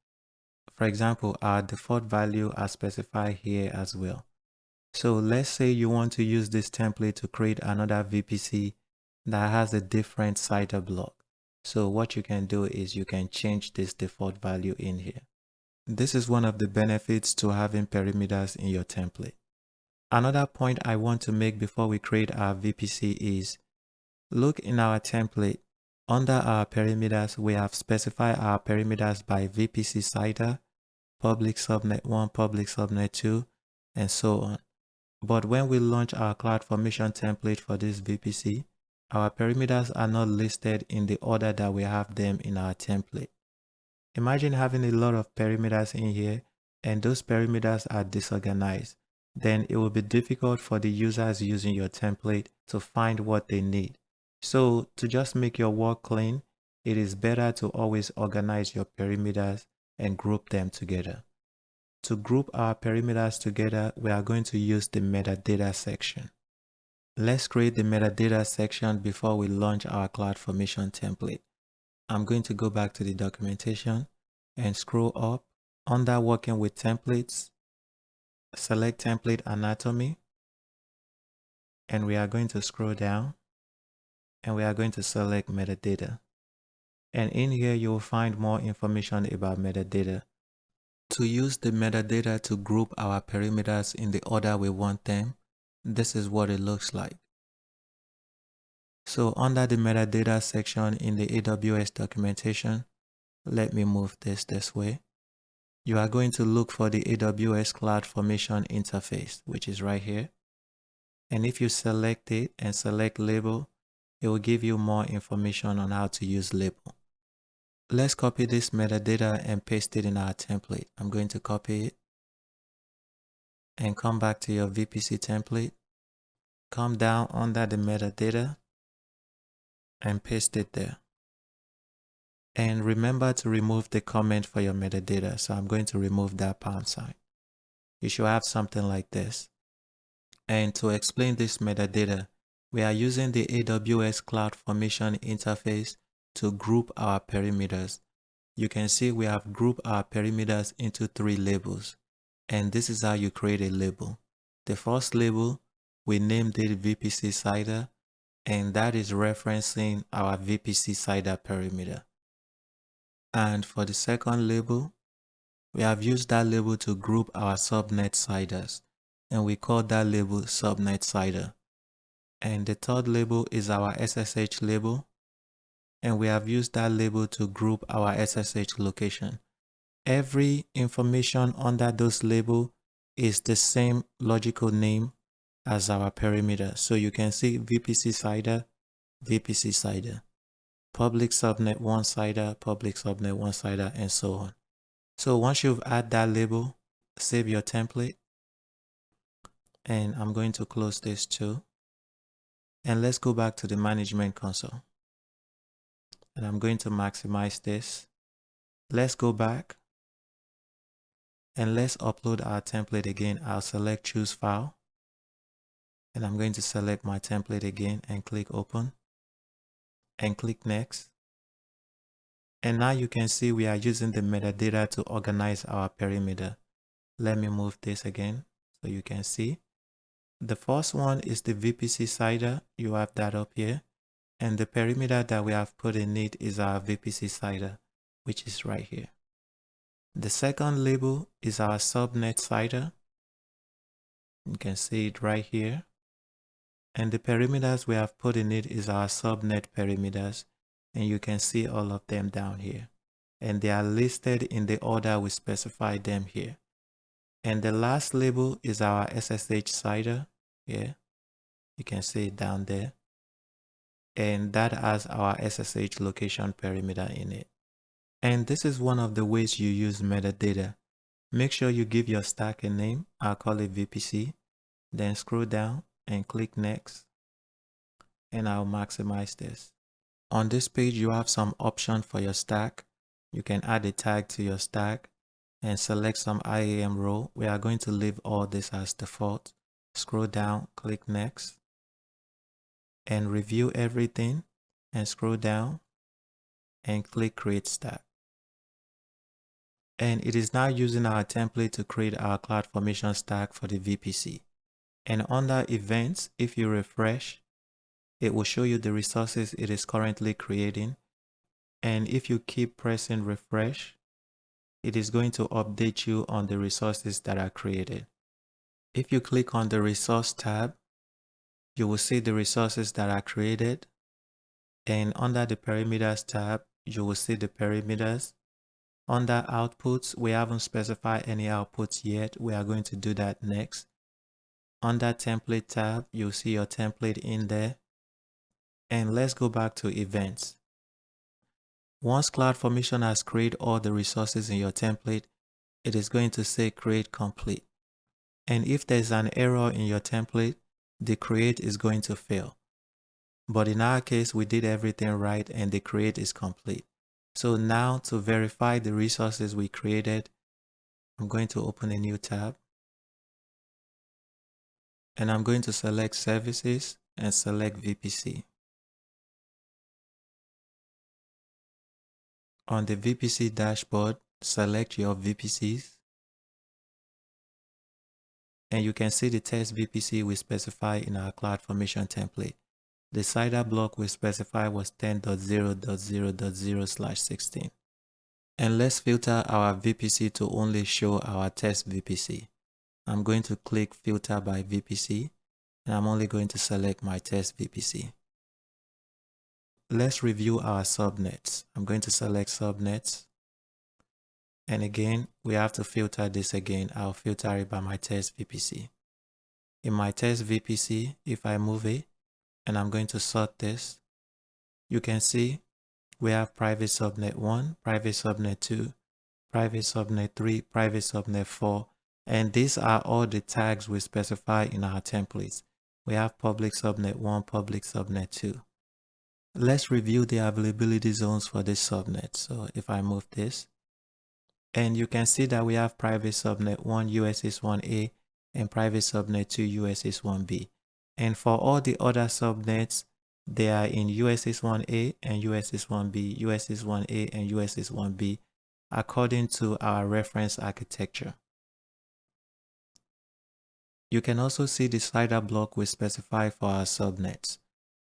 For example, our default value are specified here as well. So let's say you want to use this template to create another VPC that has a different CIDR block. So what you can do is you can change this default value in here. This is one of the benefits to having perimeters in your template. Another point I want to make before we create our VPC is, look in our template. Under our perimeters, we have specified our perimeters by VPC CIDR, public subnet 1, public subnet 2, and so on. But when we launch our CloudFormation template for this VPC, our perimeters are not listed in the order that we have them in our template. Imagine having a lot of perimeters in here and those perimeters are disorganized. Then it will be difficult for the users using your template to find what they need. So to just make your work clean, it is better to always organize your perimeters and group them together. To group our perimeters together, we are going to use the metadata section. Let's create the metadata section before we launch our CloudFormation template. I'm going to go back to the documentation and scroll up. Under working with templates, select template anatomy, and we are going to scroll down and we are going to select metadata. And in here, you will find more information about metadata. To use the metadata to group our perimeters in the order we want them, this is what it looks like. So under the metadata section in the AWS documentation, let me move this way. you are going to look for the AWS CloudFormation interface, which is right here. And if you select it and select label, it will give you more information on how to use label. Let's copy this metadata and paste it in our template. I'm going to copy it and come back to your VPC template. Come down under the metadata and paste it there. And remember to remove the comment for your metadata. So I'm going to remove that £. You should have something like this. And to explain this metadata, we are using the AWS CloudFormation interface to group our perimeters. You can see we have grouped our perimeters into 3 labels. And this is how you create a label. The first label, we named it VPC CIDR, and that is referencing our VPC CIDR perimeter. And for the second label, we have used that label to group our subnet CIDRs, and we call that label subnet CIDR. And the third label is our SSH label, and we have used that label to group our SSHLocation. Every information under those labels is the same logical name as our perimeter. So you can see VPC CIDR, VPC CIDR, public subnet 1 CIDR, public subnet 1 CIDR, and so on. So once you've added that label, save your template. And I'm going to close this too. And let's go back to the management console. And I'm going to maximize this. Let's go back. And let's upload our template again. I'll select choose file. And I'm going to select my template again and click open. And click next. And now you can see we are using the metadata to organize our perimeter. Let me move this again so you can see. The first one is the VPC CIDR. You have that up here. And the perimeter that we have put in it is our VPC CIDR, which is right here. The second label is our subnet CIDR. You can see it right here. And the perimeters we have put in it is our subnet perimeters. And you can see all of them down here. And they are listed in the order we specified them here. And the last label is our SSH CIDR. Here. You can see it down there. And that has our SSHLocation perimeter in it. And this is one of the ways you use metadata. Make sure you give your stack a name. I'll call it VPC. Then scroll down and click next. And I'll maximize this. On this page, you have some options for your stack. You can add a tag to your stack and select some IAM role. We are going to leave all this as default. Scroll down, click next. And review everything. And scroll down and click create stack. And it is now using our template to create our CloudFormation stack for the VPC. And under events, if you refresh, it will show you the resources it is currently creating. And if you keep pressing refresh, it is going to update you on the resources that are created. If you click on the resource tab, you will see the resources that are created. And under the perimeters tab, you will see the perimeters. Under outputs, we haven't specified any outputs yet. We are going to do that next. Under template tab, you'll see your template in there. And let's go back to events. Once CloudFormation has created all the resources in your template, it is going to say create complete. And if there's an error in your template, the create is going to fail. But in our case, we did everything right and the create is complete. So now to verify the resources we created, I'm going to open a new tab. And I'm going to select services and select VPC. On the VPC dashboard, select your VPCs. And you can see the test VPC we specify in our CloudFormation template. The CIDR block we specified was 10.0.0.0/16. And let's filter our VPC to only show our test VPC. I'm going to click filter by VPC, and I'm only going to select my test VPC. Let's review our subnets. I'm going to select subnets. And again, we have to filter this again. I'll filter it by my test VPC. In my test VPC, if I move it and I'm going to sort this, you can see we have private subnet 1, private subnet 2, private subnet 3, private subnet 4, and these are all the tags we specify in our templates. We have public subnet 1, public subnet 2. Let's review the availability zones for this subnet. So if I move this, and you can see that we have private subnet 1 USS1A and private subnet 2 USS1B. And for all the other subnets, they are in USS1A and USS1B, USS1A and USS1B according to our reference architecture. You can also see the CIDR block we specify for our subnets.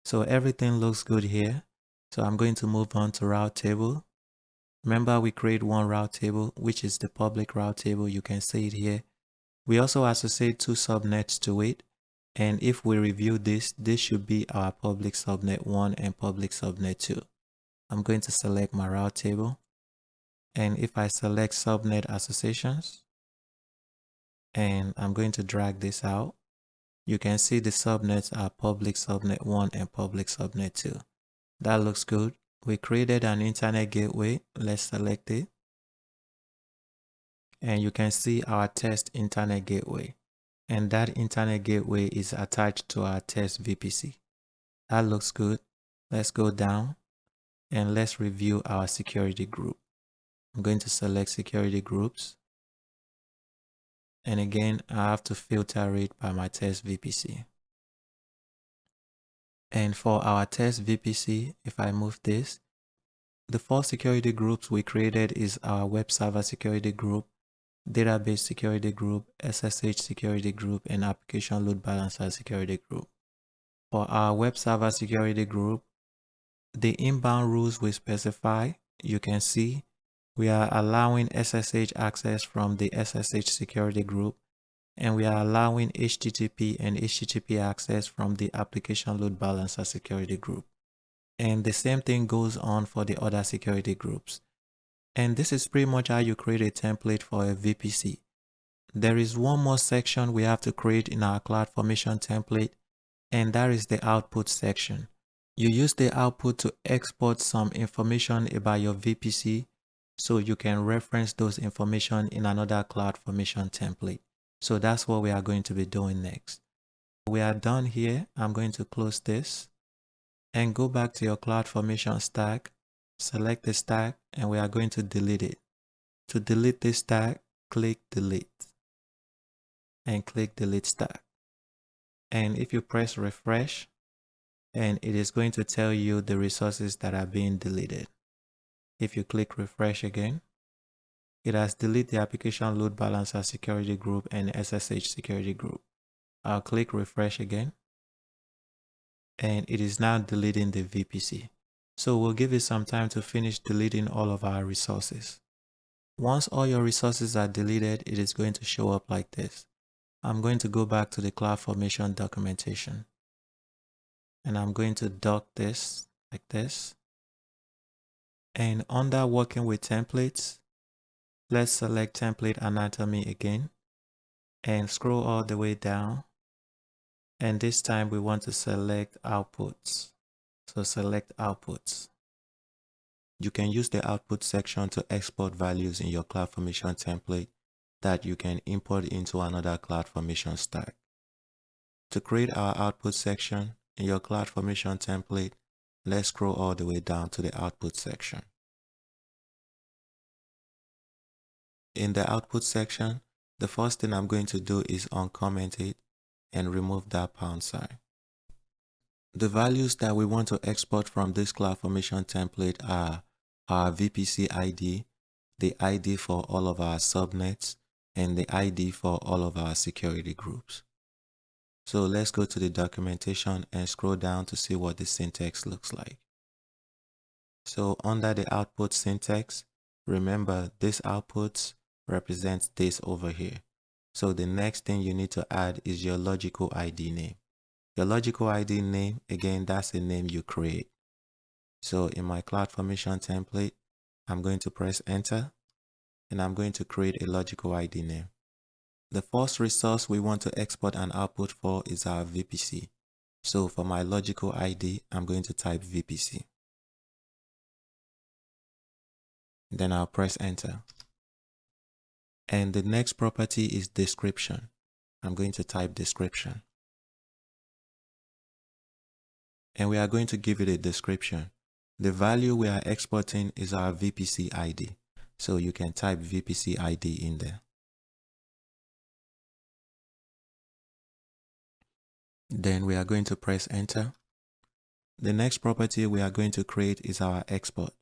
So everything looks good here. So I'm going to move on to route table. Remember, we create one route table, which is the public route table. You can see it here. We also associate two subnets to it. And if we review this, this should be our public subnet 1 and public subnet 2. I'm going to select my route table. And if I select subnet associations, and I'm going to drag this out, you can see the subnets are public subnet 1 and public subnet 2. That looks good. We created an internet gateway. Let's select it. And you can see our test internet gateway. And that internet gateway is attached to our test VPC. That looks good. Let's go down and let's review our security group. I'm going to select security groups. And again, I have to filter it by my test VPC. And for our test VPC, if I move this, the four security groups we created is our web server security group, database security group, SSH security group, and application load balancer security group. For our web server security group, the inbound rules we specify, you can see we are allowing SSH access from the SSH security group, and we are allowing HTTP and HTTP access from the application load balancer security group. And the same thing goes on for the other security groups. And this is pretty much how you create a template for a VPC. There is one more section we have to create in our CloudFormation template, and that is the output section. You use the output to export some information about your VPC so you can reference those information in another CloudFormation template. So that's what we are going to be doing next. We are done here. I'm going to close this and go back to your CloudFormation stack, select the stack, and we are going to delete it. To delete this stack, click delete and click delete stack. And if you press refresh, and it is going to tell you the resources that are being deleted. If you click refresh again, it has deleted the application load balancer security group and SSH security group. I'll click refresh again, and it is now deleting the VPC. So we'll give it some time to finish deleting all of our resources. Once all your resources are deleted, it is going to show up like this. I'm going to go back to the CloudFormation documentation, and I'm going to dock this like this. And under working with templates, let's select template anatomy again and scroll all the way down. And this time we want to select outputs. So select outputs. You can use the output section to export values in your CloudFormation template that you can import into another CloudFormation stack. To create our output section in your CloudFormation template, let's scroll all the way down to the output section. In the output section, the first thing I'm going to do is uncomment it and remove that pound sign. The values that we want to export from this CloudFormation template are our VPC ID, the ID for all of our subnets, and the ID for all of our security groups. So let's go to the documentation and scroll down to see what the syntax looks like. So under the output syntax, remember this outputs represents this over here. So the next thing you need to add is your logical ID name. Your logical ID name, again, that's a name you create. So in my CloudFormation template, I'm going to press enter, and I'm going to create a logical ID name. The first resource we want to export an output for is our VPC. So for my logical ID, I'm going to type VPC. Then I'll press enter. And the next property is description. I'm going to type description. And we are going to give it a description. The value we are exporting is our VPC ID. So you can type VPC ID in there. Then we are going to press enter. The next property we are going to create is our export.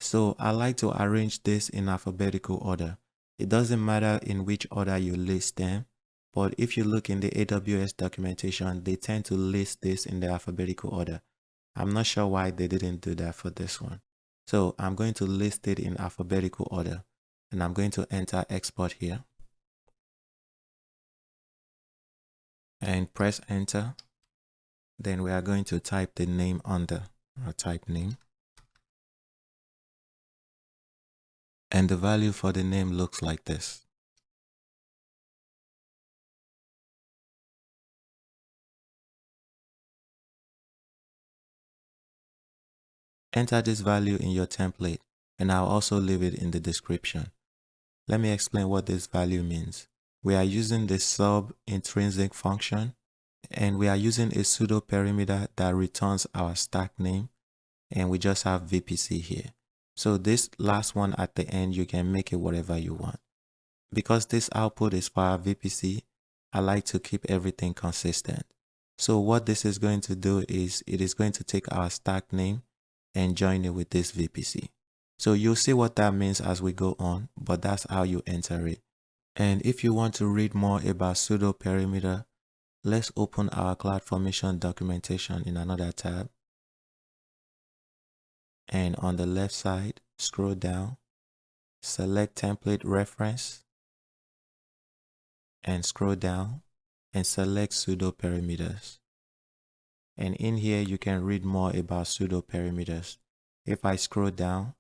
So I like to arrange this in alphabetical order. It doesn't matter in which order you list them, but if you look in the AWS documentation, they tend to list this in the alphabetical order. I'm not sure why they didn't do that for this one. So I'm going to list it in alphabetical order, and I'm going to enter export here and press enter. Then we are going to type the name under, or type name. And the value for the name looks like this. Enter this value in your template, and I'll also leave it in the description. Let me explain what this value means. We are using the sub intrinsic function, and we are using a pseudo parameter that returns our stack name, and we just have VPC here. So this last one at the end, you can make it whatever you want. Because this output is for our VPC, I like to keep everything consistent. So what this is going to do is it is going to take our stack name and join it with this VPC. So you'll see what that means as we go on, but that's how you enter it. And if you want to read more about pseudo parameter, let's open our CloudFormation documentation in another tab. And on the left side, scroll down, select template reference, and scroll down and select pseudo parameters. And in here, you can read more about pseudo parameters. If I scroll down,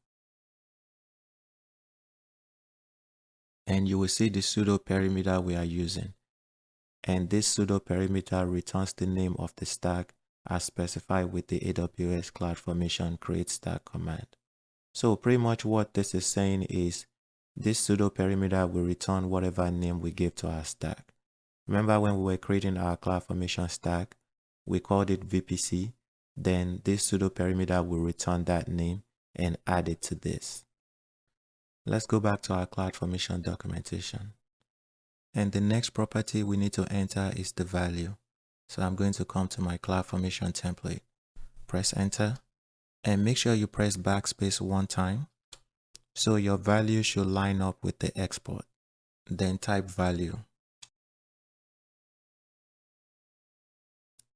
and you will see the pseudo parameter we are using. And this pseudo parameter returns the name of the stack as specified with the AWS CloudFormation create stack command. So pretty much what this is saying is this pseudo parameter will return whatever name we give to our stack. Remember when we were creating our CloudFormation stack, we called it VPC. Then this pseudo parameter will return that name and add it to this. Let's go back to our CloudFormation documentation. And the next property we need to enter is the value. So I'm going to come to my CloudFormation template, press enter, and make sure you press backspace one time. So your value should line up with the export. Then type value.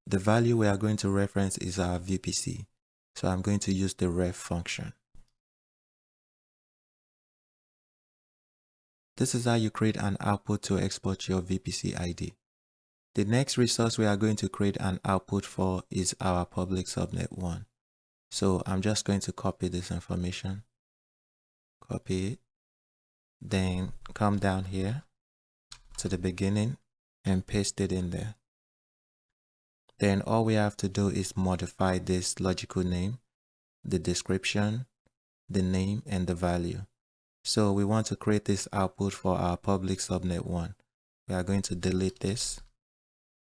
The value we are going to reference is our VPC. So I'm going to use the ref function. This is how you create an output to export your VPC ID. The next resource we are going to create an output for is our public subnet 1. So I'm just going to copy this information, copy it, then come down here to the beginning and paste it in there. Then all we have to do is modify this logical name, the description, the name, and the value. So we want to create this output for our public subnet 1. We are going to delete this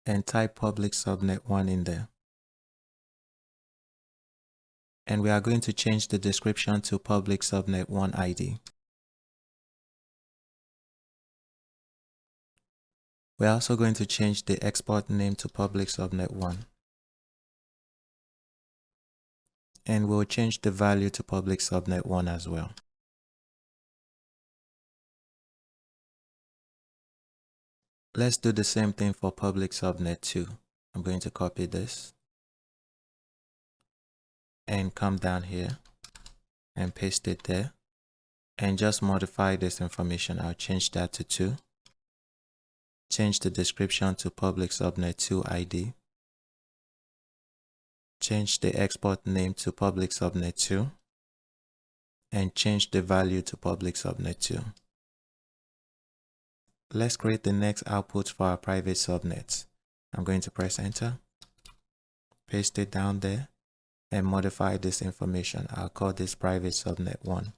and type public subnet 1 in there. And we are going to change the description to public subnet 1 ID. We're also going to change the export name to public subnet 1. And we'll change the value to public subnet 1 as well. Let's do the same thing for public subnet 2. I'm going to copy this and come down here and paste it there and just modify this information. I'll change that to 2. Change the description to public subnet 2 ID. Change the export name to public subnet 2 and change the value to public subnet 2. let's create the next output for our private subnets. I'm going to press enter, paste it down there, and modify this information. I'll call this private subnet 1.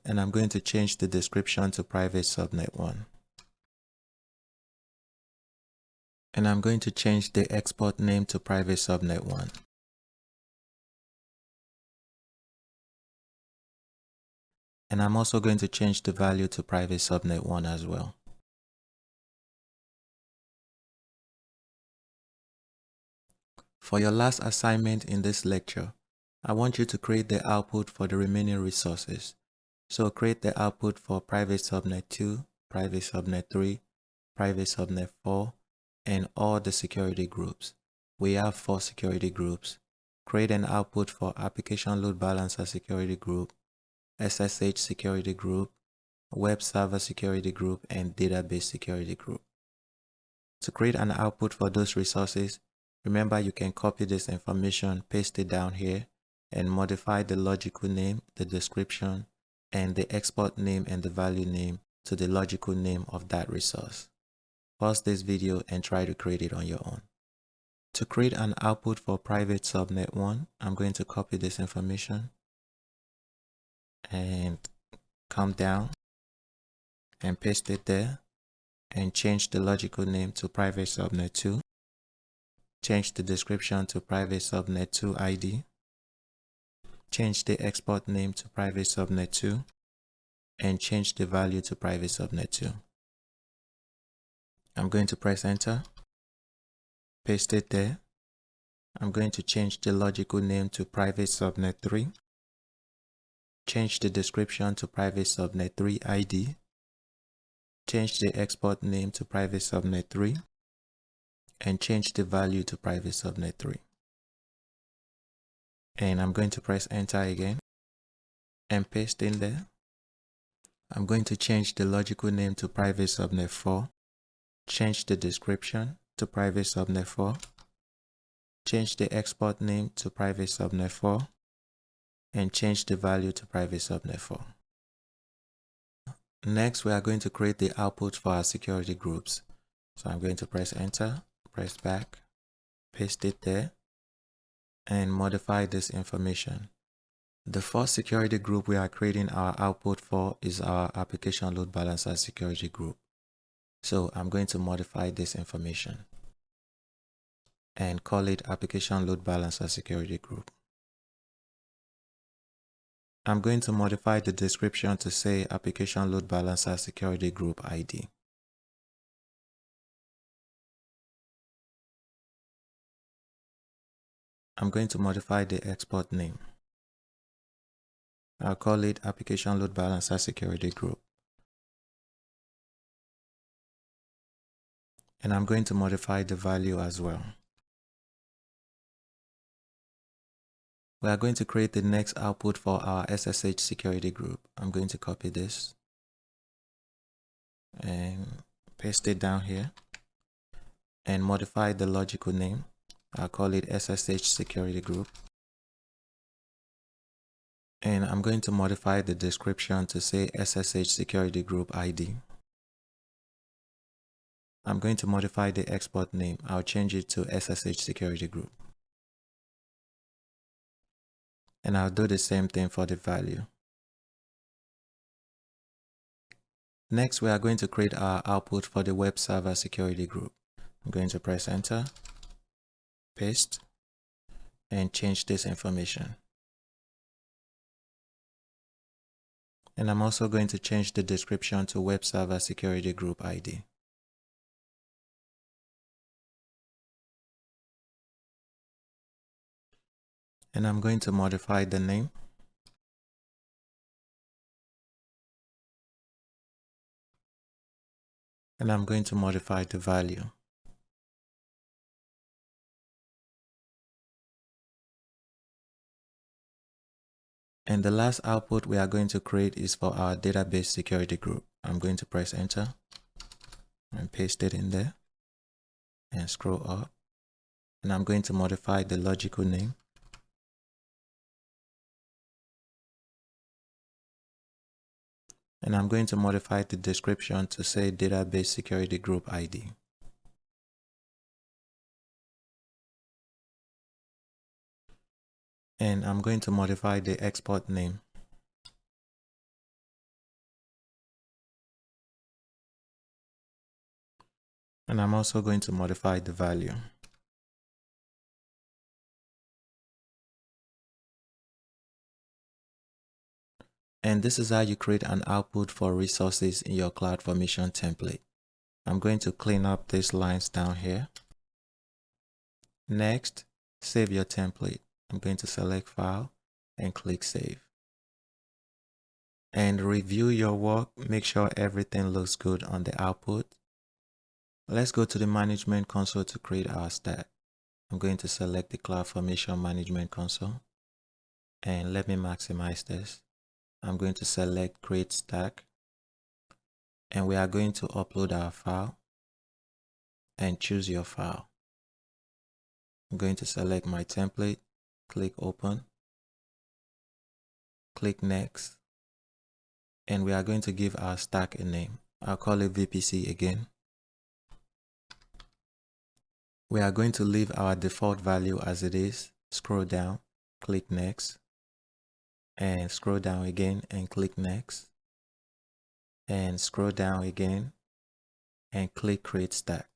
And I'm going to change the description to private subnet 1. And I'm going to change the export name to private subnet 1. And I'm also going to change the value to private subnet 1 as well. For your last assignment in this lecture, I want you to create the output for the remaining resources. So create the output for private subnet 2, private subnet 3, private subnet 4, and all the security groups. We have 4 security groups. Create an output for application load balancer security group, SSH security group, web server security group, and database security group. To create an output for those resources, remember you can copy this information, paste it down here, and modify the logical name, the description, and the export name and the value name to the logical name of that resource. Pause this video and try to create it on your own. To create an output for private subnet 1, I'm going to copy this information and come down and paste it there and change the logical name to private subnet 2. Change the description to private subnet 2 ID. Change the export name to private subnet 2 and change the value to private subnet 2. I'm going to press enter, paste it there. I'm going to change the logical name to private subnet 3. Change the description to private subnet 3 ID. Change the export name to private subnet 3 and change the value to private subnet 3. And I'm going to press enter again and paste in there. I'm going to change the logical name to private subnet 4. Change the description to private subnet 4. Change the export name to private subnet 4 and change the value to private subnet 4. Next, we are going to create the output for our security groups. So I'm going to press enter, press back, paste it there, and modify this information. The first security group we are creating our output for is our application load balancer security group. So I'm going to modify this information and call it application load balancer security group. I'm going to modify the description to say application load balancer security group ID. I'm going to modify the export name. I'll call it application load balancer security group. And I'm going to modify the value as well. We are going to create the next output for our SSH security group. I'm going to copy this and paste it down here and modify the logical name. I'll call it SSH security group. And I'm going to modify the description to say SSH security group ID. I'm going to modify the export name. I'll change it to SSH security group. And I'll do the same thing for the value. Next, we are going to create our output for the web server security group. I'm going to press enter, paste, and change this information. And I'm also going to change the description to web server security group ID. And I'm going to modify the name. And I'm going to modify the value. And the last output we are going to create is for our database security group. I'm going to press enter and paste it in there and scroll up. And I'm going to modify the logical name. And I'm going to modify the description to say database security group ID. And I'm going to modify the export name. And I'm also going to modify the value. And this is how you create an output for resources in your CloudFormation template. I'm going to clean up these lines down here. Next, save your template. I'm going to select File and click Save. And review your work. Make sure everything looks good on the output. Let's go to the Management Console to create our stack. I'm going to select the CloudFormation Management Console. And let me maximize this. I'm going to select Create Stack. And we are going to upload our file. And choose your file. I'm going to select my template. Click Open. Click Next. And we are going to give our stack a name. I'll call it VPC again. We are going to leave our default value as it is. Scroll down, click Next. And scroll down again and click Next. And scroll down again and click Create Stack.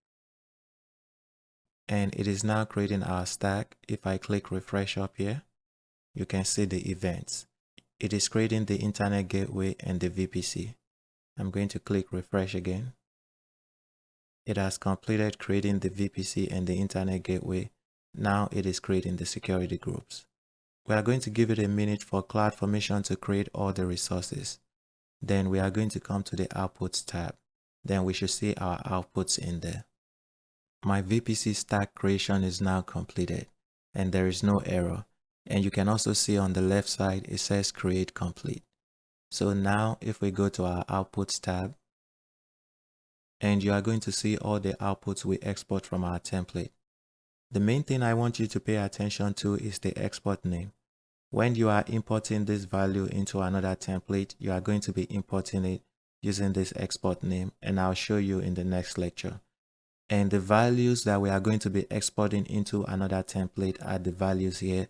And it is now creating our stack. If I click Refresh up here, you can see the events. It is creating the Internet Gateway and the VPC. I'm going to click Refresh again. It has completed creating the VPC and the Internet Gateway. Now it is creating the security groups. We are going to give it a minute for CloudFormation to create all the resources. Then we are going to come to the Outputs tab. Then we should see our outputs in there. My VPC stack creation is now completed and there is no error. And you can also see on the left side, it says Create Complete. So now if we go to our Outputs tab, and you are going to see all the outputs we export from our template. The main thing I want you to pay attention to is the export name. When you are importing this value into another template, you are going to be importing it using this export name, and I'll show you in the next lecture. And the values that we are going to be exporting into another template are the values here,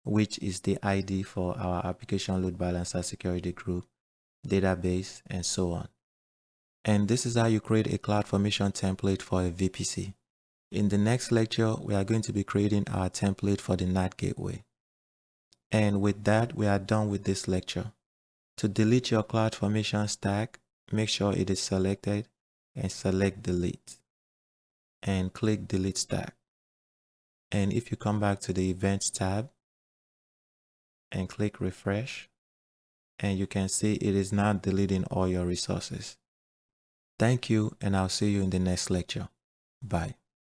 which is the ID for our application load balancer security group, database, and so on. And this is how you create a CloudFormation template for a VPC. In the next lecture, we are going to be creating our template for the NAT gateway. And with that, we are done with this lecture. To delete your CloudFormation stack, make sure it is selected and select Delete. And click Delete Stack. And if you come back to the Events tab and click Refresh, and you can see it is now deleting all your resources. Thank you, and I'll see you in the next lecture. Bye.